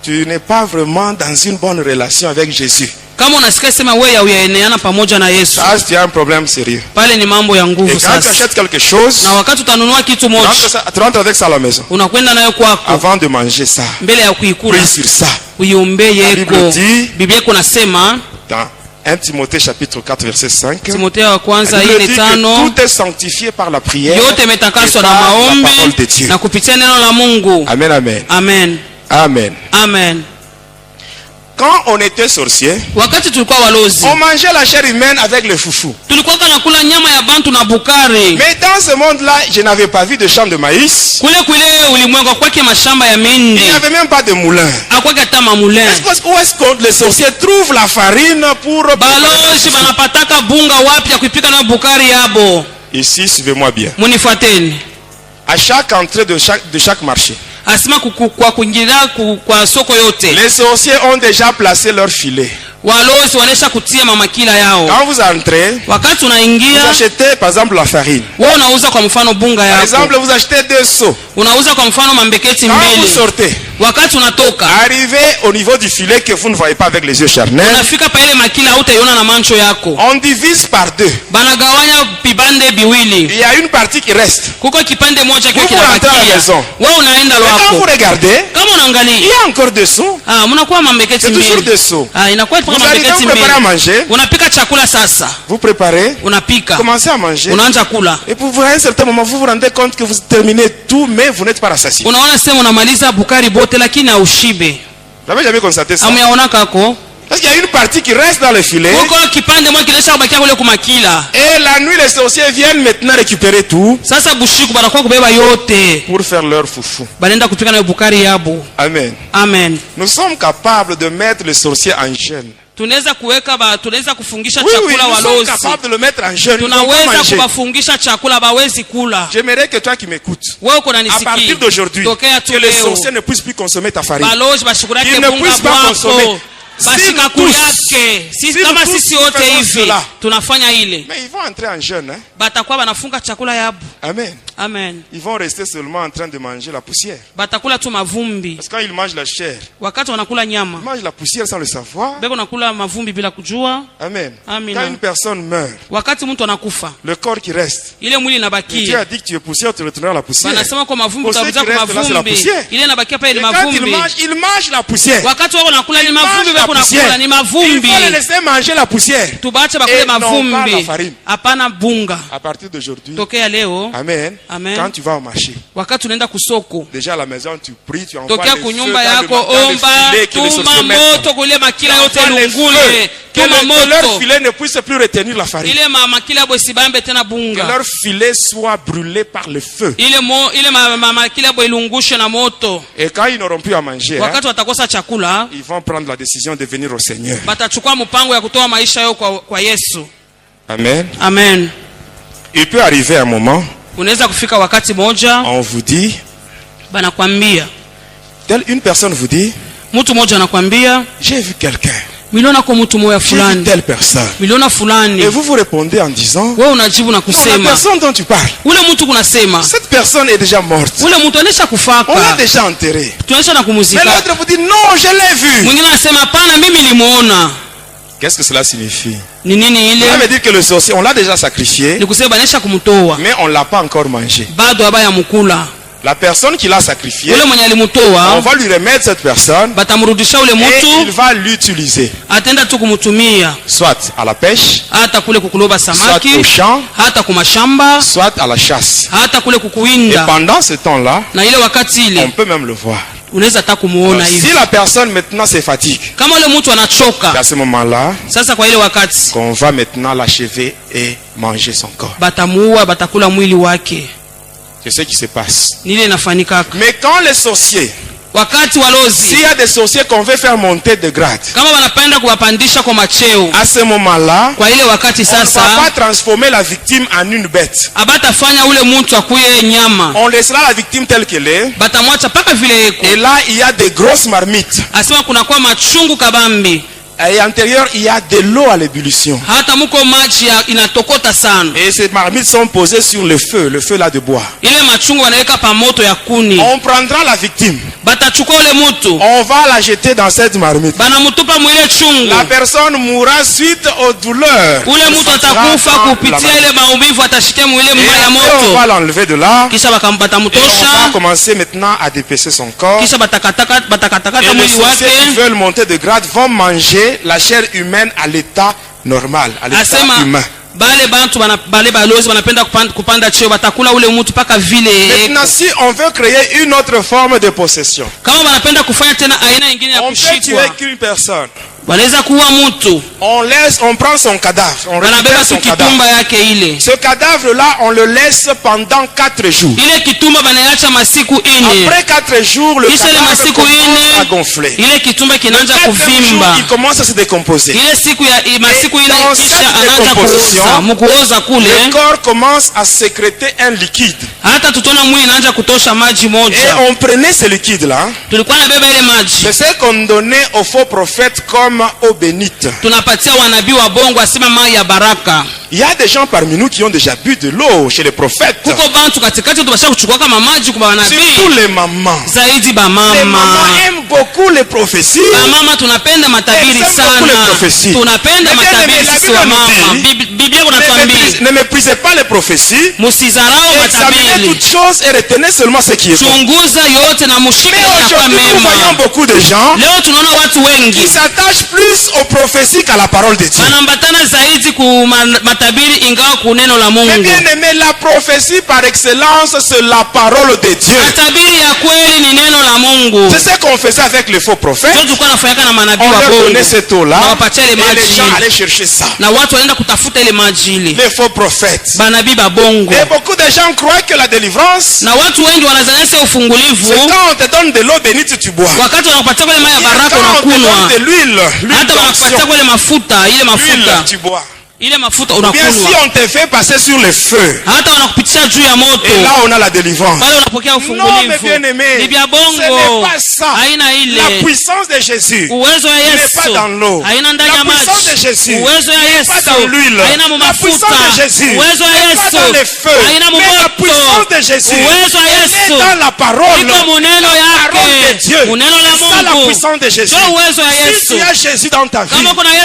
tu n'es pas vraiment dans une bonne relation avec Jésus, kama unasikia sema wewe hauyaeneana pamoja na Yesu, ça c'est un problème sérieux. Pale ni mambo ya nguvu sasa. Et quand tu achètes quelque chose, na wakati utanunua kitu moja, tu rentres avec ça à la maison. Unakwenda nayo kwako. Avant de manger ça, mbele ya kuikula, prie sur ça. Uiombe yeko. Biblia iko nasema dans 1 Timothée chapitre 4 verset 5. Timotheo wa kwanza 4:5. Tout est sanctifié par la prière. Yote imetakaswa na maombi na kupitia neno la Mungu. Amen, amen. Amen. Amen. Amen. Quand on était sorcier, wakati tulikuwa walozi, on mangeait la chair humaine avec le foufou. Tulikuwa tunakula nyama ya bantu na bukari. Mais dans ce monde-là, je n'avais pas vu de champ de maïs. Kule ulimwengu kwake mashamba ya mindi. Il n'y avait même pas de moulin. Akwake hata moulin. Où est-ce que les sorciers trouvent la farine pour balozi banapataka bunga wapi ya kuipika na bukari yabo? Ici, suivez-moi bien. Munifuateni. À chaque entrée de chaque marché, asema kwa kuingilia kwa soko yote, les sorciers ont déjà placé leur filet. Walozi wanesha kutia mamakila yao. Quand vous entrez, wakati unaingia, vous achetez par exemple la farine. Wewe unauza kwa mfano bunga yako. Par exemple, vous achetez 2 seaux. Unauza kwa mfano mambeketi mbili. Quand vous sortez, wakati unatoka, arrivez au niveau du filet que vous ne voyez pas avec les yeux charnels. Unafika pa ile makila hautaiona na macho yako. On divise par 2. Banagawanya vipande viwili. Il y a une partie qui reste. Kuko kipande moja kile kinabakia. Wewe unaenda lwako. Quand vous regardez, kama unaangalia, il y a encore 2 seaux. mnakuwa mambeketi mbili. C'est toujours 2 seaux. Inakuwa vous mambeketi mbili. Unapika chakula sasa. Vous préparez. Unapika. Commencez à manger. Unaanza kula. Et pour à un certain moment, vous vous rendez compte que vous terminez tout, mais vous n'êtes pas rassasié. Unaona sema unamaliza bukari bote lakini haushibe. J'avais jamais constaté ça. Ameona kako. Parce qu'il y a une partie qui reste dans le filet. Et la nuit, les sorciers viennent maintenant récupérer tout pour faire leur foufou. Amen. Amen. Nous sommes capables de mettre les sorciers en jeûne. Tunaweza kufungisha Oui, chakula nous sommes walozi. capables de le mettre en jeûne. Tunaweza kuwafungisha chakula bawezi kula. J'aimerais que toi qui m'écoutes, Wewe uko à unanisikia. partir d'aujourd'hui, que les sorciers ne puissent plus consommer ta farine. Balozi bashikurake Qu'ils ne bunga puissent pas consommer. bwako. Bashika kuyake. Sisi kama sisi wote hivi tunafanya ile. Mais ils vont entrer en jeûne, hein? Batakuwa banafunga chakula yabu. Amen. Amen. Ils vont rester seulement en train de manger la poussière. Batakula tu mavumbi. Parce que quand ils mangent la chair, Wakati wanakula nyama. ils mangent la poussière sans le savoir. Beko nakula mavumbi bila kujua. Amen. Amina. Quand une personne meurt, Wakati mtu anakufa, le corps qui reste, ile mwili Dieu inabakia. a dit que tu es poussière, tu retourneras à la poussière. Wanasema kwa mavumbi Pour ceux utarudia qui kwa restent là, c'est la mavumbi. poussière. Ile inabakia pale Et ni quand mavumbi. ils mangent la poussière. Wakati wao nakula ni Ils mavumbi mangent beko la poussière. nakula ni Il mavumbi. faut les laisser manger la poussière. Tubache Et bakule non pas la mavumbi. farine. Hapana bunga. À partir d'aujourd'hui, Tokea leo. Amen. Amen. Quand tu vas au marché, Wakati unaenda kusoko. déjà à la maison tu pries, tu envoies Tokea les feux kunyumba dans yako le omba filet que les tuma sorciers mettent. moto kule makila yote Envoie les lungule. feux, que Tuma leur moto. filet ne puisse plus retenir la farine. Ile makila yabo sibambe tena Que bunga. leur filet soit brûlé par le feu. Ile makila yabo ilungushe na moto. Et quand ils n'auront plus à manger, hein, Wakati watakosa chakula, ils vont prendre la décision de venir au Seigneur. batachukua mpango ya kutoa maisha yao kwa Yesu. Amen. Amen. Il peut arriver un moment, Unaweza kufika wakati moja on vous dit, banakwambia, une personne vous dit, mtu mmoja anakwambia, j'ai vu quelqu'un, miliona kwa mtu moja j'ai vu fulani, telle personne. miliona fulani. Et vous répondez en disant, Wewe unajibu na non, la kusema, personne dont tu parles, ule mtu kunasema, cette personne est déjà morte. ule mtu anesha On l'a kufaka. déjà enterré. Tunaisha na Mais kumuzika. l'autre vous dit, non, je l'ai vu. Mwingine anasema hapana, mimi nilimuona. Qu'est-ce que cela signifie? Ni nini Ça veut ile? dire que le sorcier, on l'a déjà sacrifié, Ni kusema banesha kumtoa. mais on ne l'a pas encore mangé. Bado abaya mukula. La personne qui l'a sacrifié, Ule mwenye on alimutoa, va lui remettre cette personne batamrudisha ule et il mtu, va l'utiliser. atenda tu kumutumia. Soit à la pêche, Hata kule kukuloba soit samaki, au champ, hata kumashamba, soit à la chasse. hata kule Et kukuinda. pendant ce temps-là, Na ile wakati on ile, peut même le voir. unaweza hata kumuona Si hivi. la personne maintenant se fatigue, Kama ule mtu c'est anachoka, à ce moment-là sasa kwa ile wakati, qu'on va maintenant l'achever et manger son corps. batamuua, batakula mwili wake. C'est ce qui se passe. Ni ile inafanyika. Mais quand les sorciers, Wakati walozi, s'il y a des sorciers qu'on veut faire monter de grade, kama wanapenda kuwapandisha kwa macheo, à ce moment-là, kwa ile wakati on ne va sasa, pas transformer la victime en une bête. abatafanya ule mtu akuye nyama. On laissera la victime telle qu'elle est. Batamwacha paka vile eko. Et là, il y a des grosses marmites. Asema kunakuwa machungu kabambi. Et à l'intérieur, il y a de l'eau à l'ébullition. Hata muko maji inatokota sana. Et ces marmites sont posées sur le feu là de bois. Ile machungu wanaweka pa moto ya kuni. On prendra la victime. Batachukua ule mtu, On va la jeter dans cette marmite. banamutupa mwile chungu. La personne mourra suite aux douleurs. Ule mtu atakufa kupitia ile maumivu, atashikia mwile Et mma ya après, on va moto. l'enlever de là. Kisha Et on va batamutosha. commencer maintenant à dépecer son corps. Kisha batakatakata Et les mwili sorciers qui wake. veulent monter de grade vont manger la chair humaine à l'état normal, à l'état Asema humain. bale bantu bale balozi wanapenda kupanda cheo, batakula ule mtu paka vile. Maintenant, si on veut créer une autre forme de possession, Kama wanapenda kufanya tena aina nyingine ya on peut kushikwa, tuer qu'une personne. wanaweza kuua mtu, On prend son cadavre, on wanabeba récupère tu son cadavre. kitumba yake ile. Ce cadavre-là, on le laisse pendant 4 jours. Ile kitumba banaacha masiku ine. Après 4 jours, le Kisha ile cadavre masiku commence à ine, gonfler. ile kitumba kinaanza 4e jour, kuvimba. il commence à se décomposer. Ile siku ya masiku ile dans kisha cette anaanza décomposition, kuoza, mkuoza Le kule, corps commence à sécréter un liquide. hata tutona mwili inaanza kutosha maji Et moja. on prenait ce liquide-là, Tulikuwa na beba ile maji, c'est ce qu'on donnait aux faux prophètes comme eau bénite. tunapatia wanabii wa bongo asema mai ya baraka. Il y a des gens parmi nous qui ont déjà bu de l'eau chez les prophètes. Kuko bantu katikati tubasha kuchukua kama maji kwa Surtout wanabii. les mamans. Zaidi Les bamama. mamans aiment beaucoup les prophéties. Bamama tunapenda matabiri Elles aiment beaucoup les sana. prophéties. Tunapenda Mais bien matabiri aimé, la sisi Bible wa nous mama. dit, Biblia kunatuambia Ne méprisez pas les prophéties. musizarau Examinez matabiri. toutes choses et retenez seulement ce qui est bon. Chunguza yote na mushike Mais na kwa aujourd'hui, nous voyons mema. beaucoup de gens Leo tunaona watu qui wengi s'attachent plus aux prophéties qu'à la parole de Dieu. wanambatana zaidi ku matabiri ingawa ku neno la Mais Mungu. bien aimé, la prophétie par excellence, c'est la parole de Dieu. Matabiri ya kweli ni neno la Mungu. C'est ce qu'on faisait avec les faux prophètes. prophètes. On leur donnait cette eau-là. Et les gens allaient chercher ça. Les faux prophètes. Et beaucoup de gens croient que la délivrance, c'est quand on te donne de l'eau bénite, tu bois. Et quand on te donne de l'huile d'onction, tu bois. Bien si on te fait passer sur le feu, et là on a la délivrance. Non mais bien aimé, ce n'est pas ça. La puissance de Jésus n'est pas dans l'eau. La puissance de Jésus n'est pas dans l'huile. La puissance de Jésus n'est pas dans le feu. Mais la puissance de Jésus est dans la parole. La parole de Dieu. C'est ça la puissance de Jésus. Si tu as Jésus dans ta vie,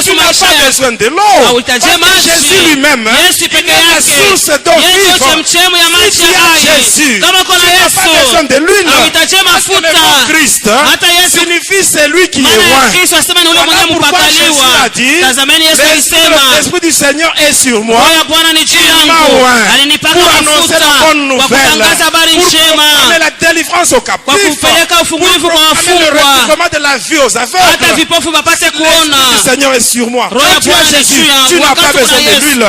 tu n'as pas besoin de l'eau. Jésus lui-même, il est la source d'eau vive. Si tu as Jésus, tu n'as pas besoin de l'huile. Parce que le mot Christ signifie celui qui est loin. Voilà pourquoi Jésus a dit, l'Esprit du Seigneur est sur moi. Il m'a oint pour annoncer la bonne nouvelle, pour amener la délivrance aux captifs, pour amener le recouvrement de la vie aux aveugles. L'Esprit du Seigneur est sur moi. Quand tu as Jésus, tu n'as pas besoin de l'huile.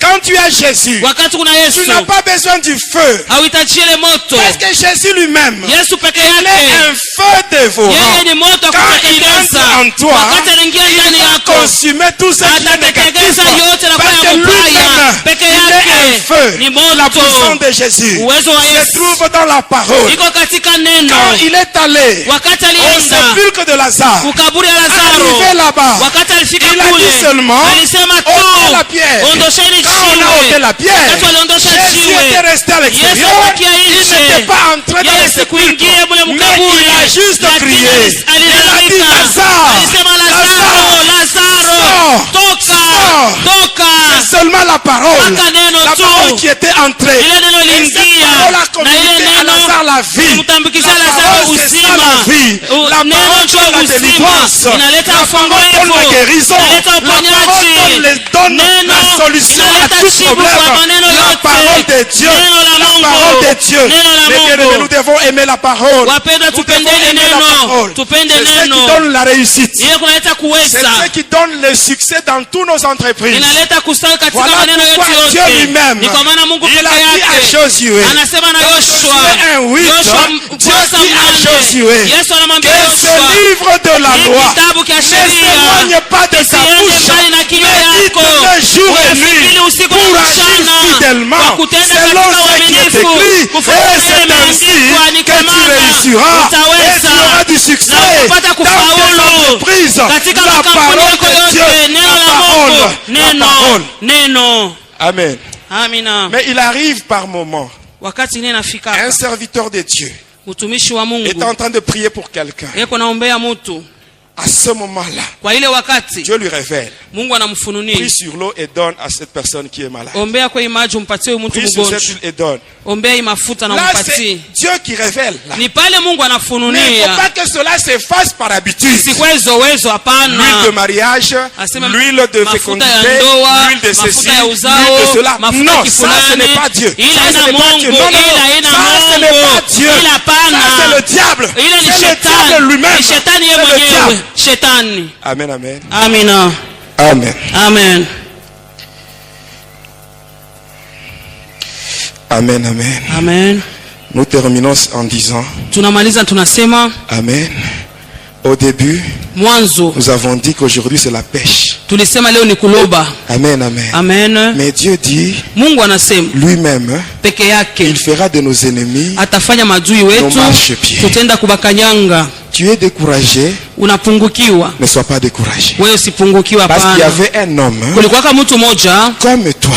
Quand tu as Jésus, tu n'as pas besoin du feu. Parce que Jésus lui-même, il est un feu dévorant. Quand il entre en toi, il va consumer tout ce qui est négatif. Parce que lui-même, il est un feu. La puissance de Jésus se trouve dans la parole. Quand il est allé au sépulcre de Lazare, arrivé là-bas, il a dit seulement ôtez la pierre. Quand on a ôté la pierre, Jésus était resté à l'extérieur. Il n'était pas entré dans le sépulcre, mais il a juste crié. Il a dit Lazare, c'est seulement la parole qui était entrée. Et cette parole a communiqué à Lazare la vie. La parole c'est ça la vie. La parole donne la délivrance. La parole donne la guérison. La parole donne la solution à tout problème. La parole de Dieu. La parole de Dieu. Mais bien, nous devons aimer la parole. Nous devons aimer la parole. C'est ce qui donne la réussite. C'est ce qui donne le succès dans toutes nos entreprises. Voilà pourquoi Dieu lui-même, il a dit à Josué, Josué 1:8, Dieu dit à Josué que ce livre de la loi ne s'éloigne pas de sa bouche, médite-le jour et nuit pour agir fidèlement selon ce qui est écrit, et c'est ainsi que tu réussiras et tu auras du succès dans tes entreprises. La parole de Dieu, la parole. Amen. Mais il arrive par moments, un serviteur de Dieu est en train de prier pour quelqu'un. À ce moment-là, Dieu lui révèle. Prie sur l'eau et donne à cette personne qui est malade. Prie sur cette huile et donne. Là, c'est Dieu qui révèle. Là. Mais il ne faut pas que cela s'efface par habitude. L'huile de mariage, l'huile de fécondité, l'huile de ceci, l'huile de cela. Non, ça ce n'est pas Dieu. Ça ce n'est pas Dieu. Non, ça ce n'est pas Dieu. Ça c'est le diable. C'est le diable lui-même. C'est le diable. Amen, amen. Amina. Amen. Amen. Amen, amen. Amen. Nous terminons en disant Amen. Au début, nous avons dit qu'aujourd'hui c'est la pêche. Amen, amen. Amen. Mais Dieu dit lui-même, il fera de nos ennemis nos marchepieds. Tu es découragé, ne sois pas découragé. Parce qu'il y avait un homme comme toi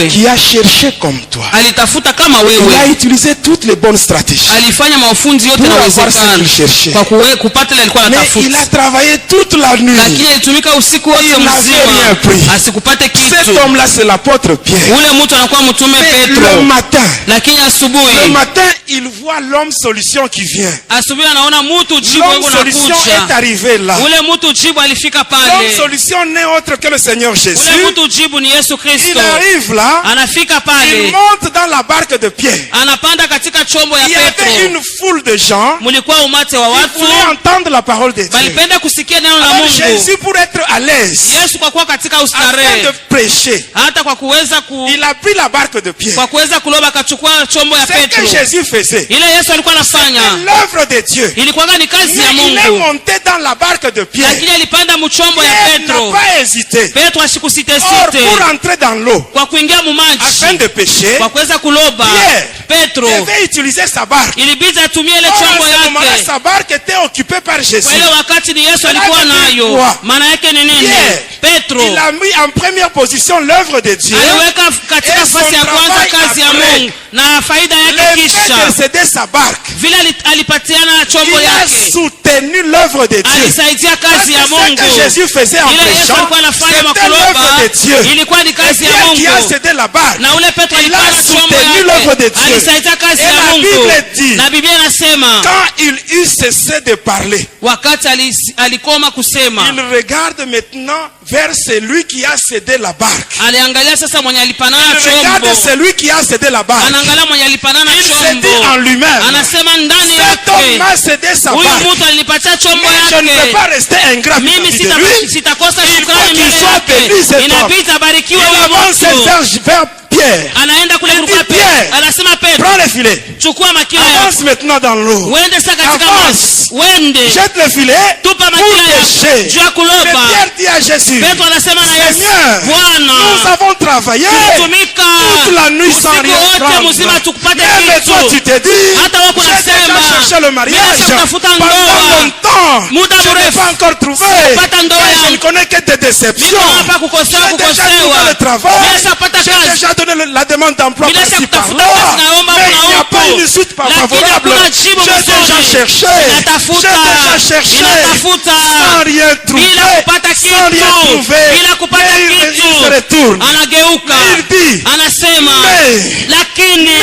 qui a cherché comme toi. Il a utilisé toutes les bonnes stratégies pour avoir ce qu'il cherchait. Mais il a travaillé toute la nuit. Il n'avait rien pris. Cet homme-là, c'est l'apôtre Pierre. Mais le matin, il voit l'homme solution qui vient. L'homme solution est arrivé là. Ule mtu jibu alifika Donc pale. solution n'est autre que le Seigneur Jésus. Ule mtu jibu ni Yesu Il Kristo. arrive là. Anafika Il pale. monte dans la barque de Pierre. Anapanda katika chombo ya Il y avait Petro. une foule de gens Mulikuwa umate wa qui watu. voulaient entendre la parole de Dieu. Balipenda kusikia neno la Alors Mungu. Jésus, pour être à l'aise, Yesu kwa kuwa katika afin ustarehe, de prêcher, hata kwa kuweza il a pris la barque de Pierre. kwa kuweza kuloba akachukua chombo ya C'est ce Petro. que Jésus faisait. Ile Yesu alikuwa anafanya L'œuvre de Dieu. ilikuwa ni kazi ya Mais il est Mungu. monté dans la barque de Pierre. Lakini alipanda mchombo ya Pierre Petro. n'a pas hésité. Petro Or, asikusitesite pour entrer dans l'eau, kwa kuingia mumaji afin de pêcher, kwa kuweza kuloba. Pierre Petro devait utiliser sa barque. ilibidi atumie ile Or, chombo à ce moment-là, yake. sa barque était occupée par Jésus. Kwa ile wakati ni Yesu alikuwa Maana yake nayo. kwa- Maana yake ni nini? Pierre, Petro Il a mis en première position l'œuvre de Dieu. aliweka katika Et nafasi ya son kwanza travail kazi ya après. Mungu na faida Le yake fait de kisha céder sa barque, vile alipatiana chombo il a yake, soutenu l'œuvre de Dieu. alisaidia Parce kazi que ya ce Mungu. que Jésus faisait en Ile Yesu prêchant, alikuwa anafanya c'était l'œuvre makuloba de Dieu. ilikuwa ni Et kazi ya Pierre qui a Mungu. cédé la barque, Na ule Petro il a alipata chombo soutenu l'œuvre de yake, Dieu. alisaidia kazi Et ya la Mungu. Bible dit, Na Biblia inasema quand il eut cessé de parler, wakati alikoma kusema, il regarde maintenant vers celui qui a cédé la barque. aliangalia sasa mwenye alipanana Il regarde chombo, celui qui a cédé la barque. anaangalia mwenye alipanana Il s'est dit en chombo, lui-même, anasema ndani cet homme yake, m'a cédé sa huyu barque. mtu alinipatia chombo Mais je ne peux yake, pas rester ingrat mimi vis-à-vis de lui. sitakosa Il faut shukrani qu'il mbele soit béni, yake, cet homme. inabidi abarikiwe Il huyu avance mtu. vers Pierre. Anaenda kule Il kuruka dit, Pierre, anasema Petro, prends le filet. chukua makila Avance yako, maintenant dans l'eau. uende sasa katika Avance. maji, uende Jette le filet tupa pour makila yako pêcher. juu ya Mais kuloba. Pierre dit à Jésus, Petro anasema na Yesu, Seigneur, Bwana, nous avons travaillé tulitumika toute la nuit sans usiku rien wote prendre. mzima tukupate Mais toi tu kitu. t'es dit, Hata wewe j'ai déjà unasema, cherché le mariage mimi natafuta pendant ndoa. longtemps. Muda Je n'ai mrefu. pas encore trouvé. Sikupata ndoa Et je yangu. ne connais que des déceptions. Mimi hapa kukosewa, J'ai déjà trouvé kukosewa. le travail. Mimi nishapata J'ai kazi. déjà donné la demande d'emploi Mimi par-ci nishatafuta par-là. kazi, naomba Mais il n'y a huko. pas une suite Lakini favorable. hakuna jibu J'ai mzuri. déjà cherché. Ninatafuta. J'ai déjà cherché. Ninatafuta. Sans rien trouver. Bila kupata Sans rien kitu. trouver. Bila kupata Et il kitu. se retourne. Anageuka, Il dit, anasema mais, lakini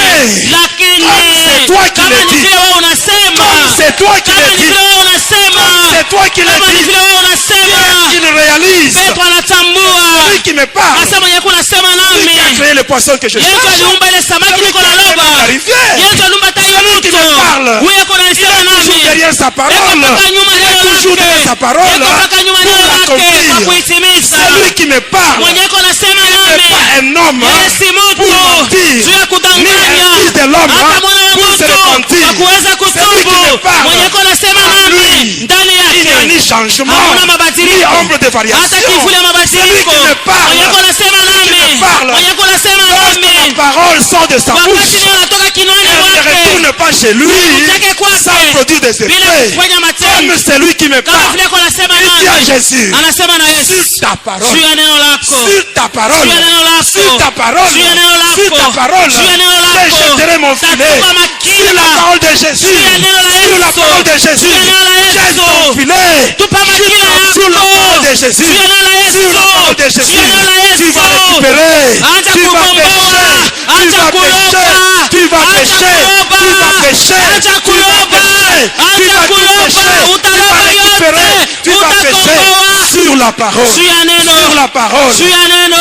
c'est toi qui kama l'as ni dit. vile wewe unasema, c'est toi qui kama l'as ni dit. vile wewe unasema, C'est toi qui l'as kama ni dit. vile wewe unasema, Il réalise. Petro anatambua, Lui qui me parle. hasa mwenye kunasema Lui qui a nami. créé le poisson que je Yesu cherche. aliumba ile samaki niko na loba. Yesu aliumba hata hiyo Celui qui mto. me parle. Huyo yuko anasema Il est toujours nami. derrière sa parole. Yuko mpaka nyuma Il neno est toujours lake. derrière sa parole. Yuko mpaka nyuma Pour neno lake kwa l'accomplir. kuitimiza. C'est lui qui me parle. Mwenye yuko anasema Il n'est nami. pas un homme Yeye si mtu pour mentir. juu ya Ni kudanganya. un fils de l'homme Hata mwana wa pour se mtu repentir. kwa kuweza C'est lui qui kutubu. me parle. Mwenye yuko anasema En nami lui, ndani il n'y a yake ni changement, hakuna ni mabadiliko, ombre de hata variation. kivuli ya C'est lui mabadiliko. qui me parle. Mwenye yuko anasema Celui qui nami, me parle. mwenye yuko anasema Lorsque nami, la parole sort de sa wakati bouche, neno natoka kinywani elle ne mwake retourne pas chez lui Chake kwake. sans produire des bila effets. kufanya matendo, Comme c'est lui qui me kama parle. vile yuko anasema Il dit à nami, Jésus, anasema na Yesu, sur ta parole, juu ya neno lako, sur ta parole, juu ya neno lako, sur ta parole, juu ya neno lako, sur ta parole, juu ya neno lako, je jeterai mon filet tatupa makila, sur la parole de Jésus, juu ya neno la sur la Yesu, parole de Jésus, juu ya neno la Yesu, jette ton filet tupa makila sur la yako, parole de Jésus, juu ya neno la Yesu, sur la parole de juu Jésus, ya neno la tu vas Yesu. récupérer, Acha tu vas kukomboa, pécher, tu acha vas kuloba, pécher, tu vas acha pécher, kuloba, tu vas pécher, acha tu vas kuloba, pécher, tu acha vas tout kuloba, pécher, tu utaloba vas récupérer, yote, tu vas pécher utakomboa. sur la parole, Juu ya neno, sur la parole. juu ya neno.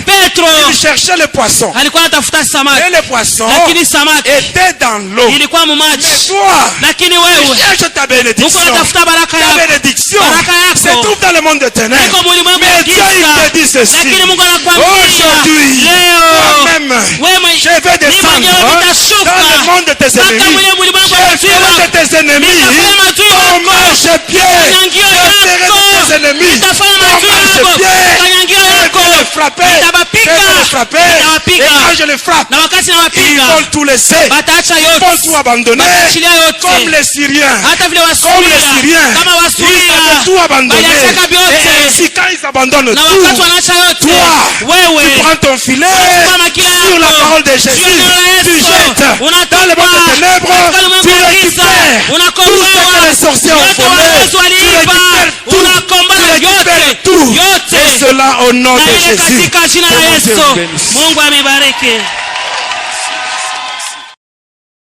Pierre, Petro il cherchait le poisson. alikuwa anatafuta samaki, Et le poisson lakini samaki était dans l'eau. ilikuwa mumaji. Mais toi, Lakini tu wewe cherches ta uko bénédiction. unatafuta baraka Ta yako, bénédiction baraka se yako trouve dans le monde de ténèbres. iko mulimwengu Mais wa Dieu, giza. il te dit ceci. Lakini Mungu anakuambia Aujourd'hui, leo, toi-même, wewe je vais ni descendre mwenyewe nitashuka dans le monde de tes mpaka ennemis. mwenye mulimwengu wa Je ferai giza. de tes ennemis Nitafanya maadui ton yako marchepied. kanyangio Je ferai yako. de tes ennemis Nitafanya ton maadui yako marchepied. kanyangio Je yako. vais les frapper. Nitawapiga. Je vais les frapper. Nitawapiga. Et quand je les frappe, Na wakati ils nawapiga vont tout laisser. bataacha Ils vont yote, tout abandonner. bataachilia yote, Comme les Syriens. hata vile Comme les Wasuria, Syriens. kama Ils Wasuria avaient tout abandonné. waliachaka Et vyote, ainsi, quand ils abandonnent na tout, wakati wanaacha yote, toi, wewe tu prends ton filet unachukua makila sur la yako, parole de juu ya Jésus. neno la Tu Yesu, jettes unatupa dans le monde des ténèbres. katika ulimwengu Tu wa giza, récupères tout ce unakomboa que les sorciers ont yote volé. wanaozi Tu waliiba, récupères tout. unakomboa Tu récupères yote, tout. yote. Et cela au nom Na de ile Jésus. katika jina la Que mon Dieu Yesu. bénisse. Mungu amebariki.